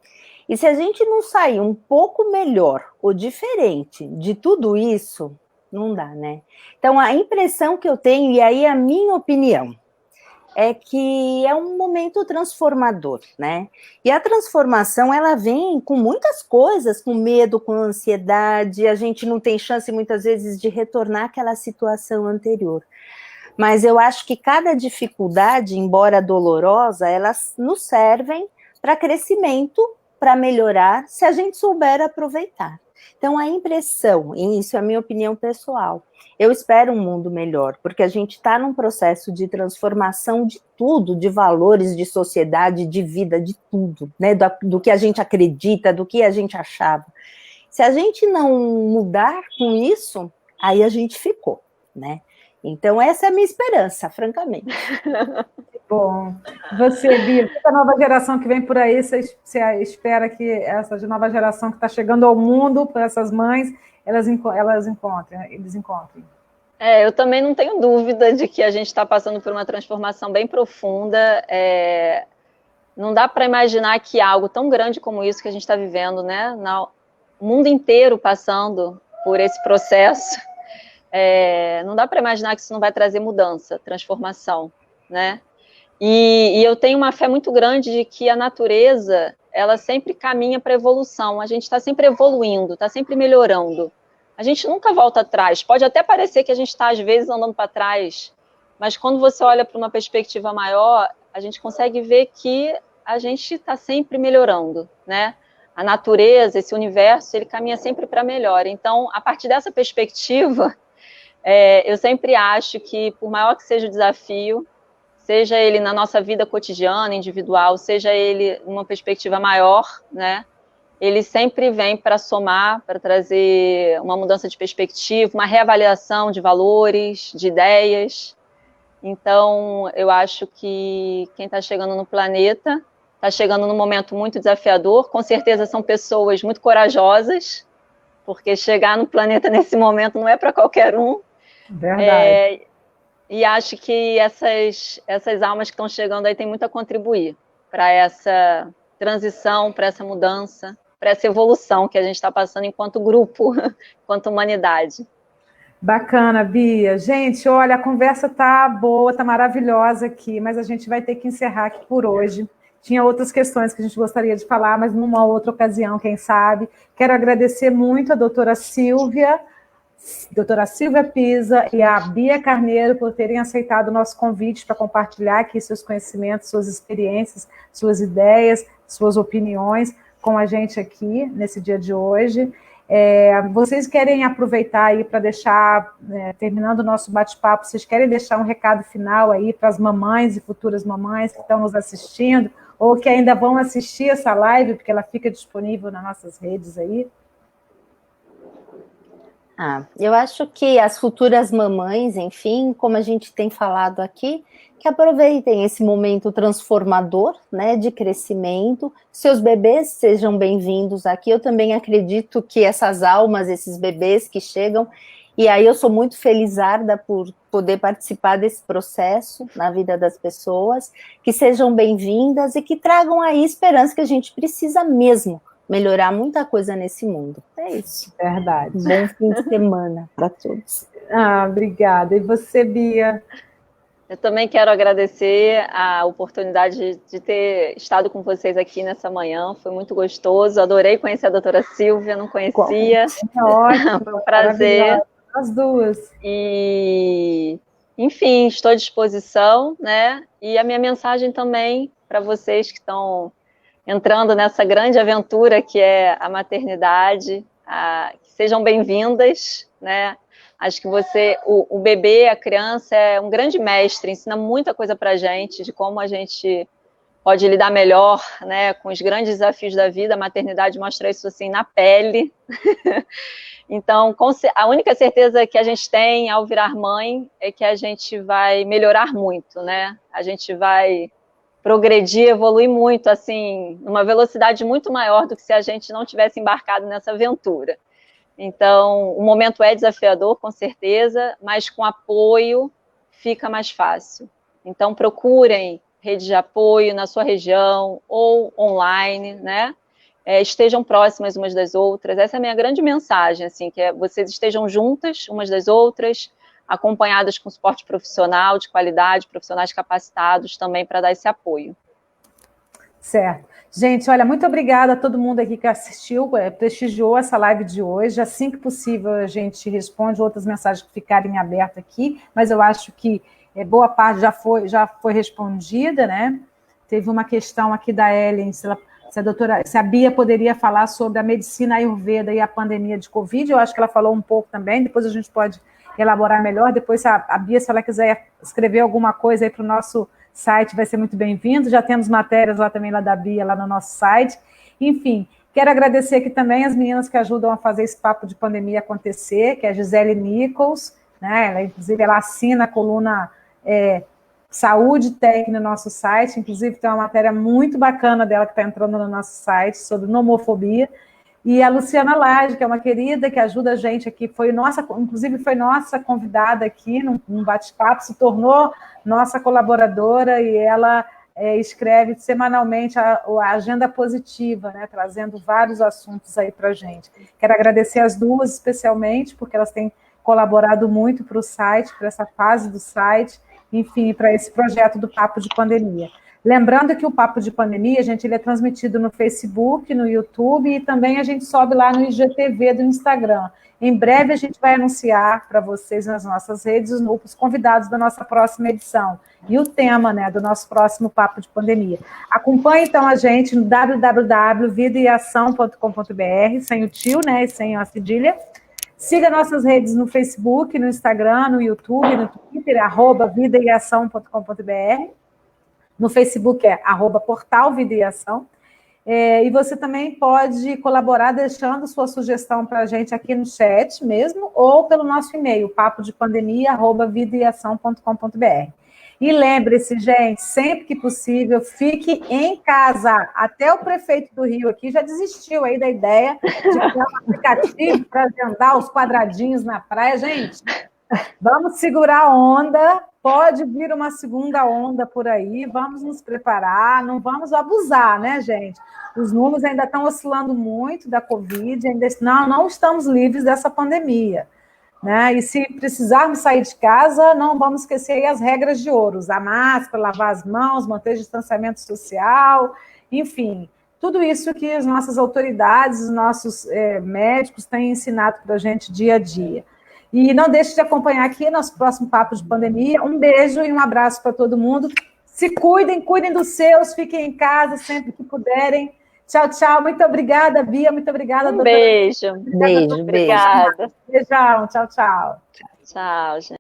E se a gente não sair um pouco melhor ou diferente de tudo isso, não dá, né? Então, a impressão que eu tenho, e aí a minha opinião, é que é um momento transformador, né? E a transformação, ela vem com muitas coisas, com medo, com ansiedade, a gente não tem chance, muitas vezes, de retornar àquela situação anterior. Mas eu acho que cada dificuldade, embora dolorosa, elas nos servem para crescimento, para melhorar, se a gente souber aproveitar. Então, a impressão, e isso é a minha opinião pessoal, eu espero um mundo melhor, porque a gente está num processo de transformação de tudo, de valores, de sociedade, de vida, de tudo, né? Do que a gente acredita, do que a gente achava. Se a gente não mudar com isso, aí a gente ficou, né? Então, essa é a minha esperança, francamente. Bom, você, Bia, a nova geração que vem por aí, você espera que essa nova geração que está chegando ao mundo, para essas mães, eles encontrem? Eu também não tenho dúvida de que a gente está passando por uma transformação bem profunda. Não dá para imaginar que algo tão grande como isso que a gente está vivendo, né? O mundo inteiro passando por esse processo. Não dá para imaginar que isso não vai trazer mudança, transformação, né? E eu tenho uma fé muito grande de que a natureza, ela sempre caminha para a evolução. A gente está sempre evoluindo, está sempre melhorando. A gente nunca volta atrás. Pode até parecer que a gente está, às vezes, andando para trás, mas quando você olha para uma perspectiva maior, a gente consegue ver que a gente está sempre melhorando, né? A natureza, esse universo, ele caminha sempre para melhor. Então, a partir dessa perspectiva, eu sempre acho que, por maior que seja o desafio, seja ele na nossa vida cotidiana, individual, seja ele numa perspectiva maior, né? Ele sempre vem para somar, para trazer uma mudança de perspectiva, uma reavaliação de valores, de ideias. Então, eu acho que quem está chegando no planeta está chegando num momento muito desafiador. Com certeza são pessoas muito corajosas, porque chegar no planeta nesse momento não é para qualquer um. Verdade. E acho que essas almas que estão chegando aí têm muito a contribuir para essa transição, para essa mudança, para essa evolução que a gente está passando enquanto grupo, enquanto humanidade. Bacana, Bia. Gente, olha, a conversa tá boa, tá maravilhosa aqui, mas a gente vai ter que encerrar aqui por hoje. Tinha outras questões que a gente gostaria de falar, mas numa outra ocasião, quem sabe. Quero agradecer muito a doutora Silvia Pisa e a Bia Carneiro por terem aceitado o nosso convite para compartilhar aqui seus conhecimentos, suas experiências, suas ideias, suas opiniões com a gente aqui nesse dia de hoje. Vocês querem aproveitar aí para deixar, terminando o nosso bate-papo, vocês querem deixar um recado final aí para as mamães e futuras mamães que estão nos assistindo ou que ainda vão assistir essa live, porque ela fica disponível nas nossas redes aí? Eu acho que as futuras mamães, enfim, como a gente tem falado aqui, que aproveitem esse momento transformador, né, de crescimento. Seus bebês sejam bem-vindos aqui. Eu também acredito que essas almas, esses bebês que chegam, e aí eu sou muito felizarda por poder participar desse processo na vida das pessoas, que sejam bem-vindas e que tragam aí esperança, que a gente precisa mesmo melhorar muita coisa nesse mundo. É isso. Verdade. Bom fim de semana para todos. Obrigada. E você, Bia? Eu também quero agradecer a oportunidade de ter estado com vocês aqui nessa manhã. Foi muito gostoso. Adorei conhecer a doutora Silvia, não conhecia. Ótimo. Foi um prazer. As duas. E, enfim, estou à disposição, né? E a minha mensagem também para vocês que estão entrando nessa grande aventura que é a maternidade, que sejam bem-vindas, né? Acho que o bebê, a criança é um grande mestre, ensina muita coisa para a gente, de como a gente pode lidar melhor, né, com os grandes desafios da vida. A maternidade mostra isso assim na pele. Então, a única certeza que a gente tem ao virar mãe é que a gente vai melhorar muito, né? A gente vai progredir, evoluir muito, assim, numa velocidade muito maior do que se a gente não tivesse embarcado nessa aventura. Então, o momento é desafiador, com certeza, mas com apoio fica mais fácil. Então, procurem rede de apoio na sua região ou online, né? Estejam próximas umas das outras. Essa é a minha grande mensagem, assim, que vocês estejam juntas umas das outras, acompanhadas com suporte profissional de qualidade, profissionais capacitados também para dar esse apoio. Certo. Gente, olha, muito obrigada a todo mundo aqui que assistiu, prestigiou essa live de hoje. Assim que possível, a gente responde outras mensagens que ficarem abertas aqui, mas eu acho que boa parte já foi respondida, né? Teve uma questão aqui da Ellen, se a Bia poderia falar sobre a medicina ayurveda e a pandemia de Covid. Eu acho que ela falou um pouco também, depois a gente pode elaborar melhor. Depois, a Bia, se ela quiser escrever alguma coisa aí para o nosso site, vai ser muito bem-vindo. Já temos matérias lá também, lá da Bia, lá no nosso site. Enfim, quero agradecer aqui também as meninas que ajudam a fazer esse papo de pandemia acontecer, que é a Gisele Nichols, né? Inclusive, ela assina a coluna Saúde Tech no nosso site. Inclusive, tem uma matéria muito bacana dela que está entrando no nosso site sobre nomofobia. E a Luciana Lage, que é uma querida que ajuda a gente aqui, inclusive foi nossa convidada aqui num bate-papo, se tornou nossa colaboradora, e ela escreve semanalmente a agenda positiva, né, trazendo vários assuntos aí para a gente. Quero agradecer as duas especialmente, porque elas têm colaborado muito para o site, para essa fase do site, enfim, para esse projeto do Papo de Pandemia. Lembrando que o Papo de Pandemia, gente, ele é transmitido no Facebook, no YouTube, e também a gente sobe lá no IGTV do Instagram. Em breve a gente vai anunciar para vocês nas nossas redes os convidados da nossa próxima edição e o tema, né, do nosso próximo Papo de Pandemia. Acompanhe então a gente no www.vidaeação.com.br, sem o tio, né, e sem a cedilha. Siga nossas redes no Facebook, no Instagram, no YouTube, no Twitter, @vidaeação.com.br. No Facebook é @portal Vida e Ação. E você também pode colaborar deixando sua sugestão para a gente aqui no chat mesmo, ou pelo nosso e-mail, papodepandemia@vidaeação.com.br. E lembre-se, gente, sempre que possível, fique em casa. Até o prefeito do Rio aqui já desistiu aí da ideia de criar um aplicativo para agendar os quadradinhos na praia. Gente, vamos segurar a onda, pode vir uma segunda onda por aí, vamos nos preparar, não vamos abusar, né, gente? Os números ainda estão oscilando muito da Covid, não estamos livres dessa pandemia, né? E se precisarmos sair de casa, não vamos esquecer aí as regras de ouro, usar máscara, lavar as mãos, manter distanciamento social, enfim, tudo isso que as nossas autoridades, os nossos médicos têm ensinado para a gente dia a dia. E não deixe de acompanhar aqui nosso próximo Papo de Pandemia. Um beijo e um abraço para todo mundo. Se cuidem, cuidem dos seus, fiquem em casa sempre que puderem. Tchau, tchau. Muito obrigada, Bia. Muito obrigada, doutora. Beijo. Beijo, obrigada. Beijão. Tchau, tchau. Tchau, gente.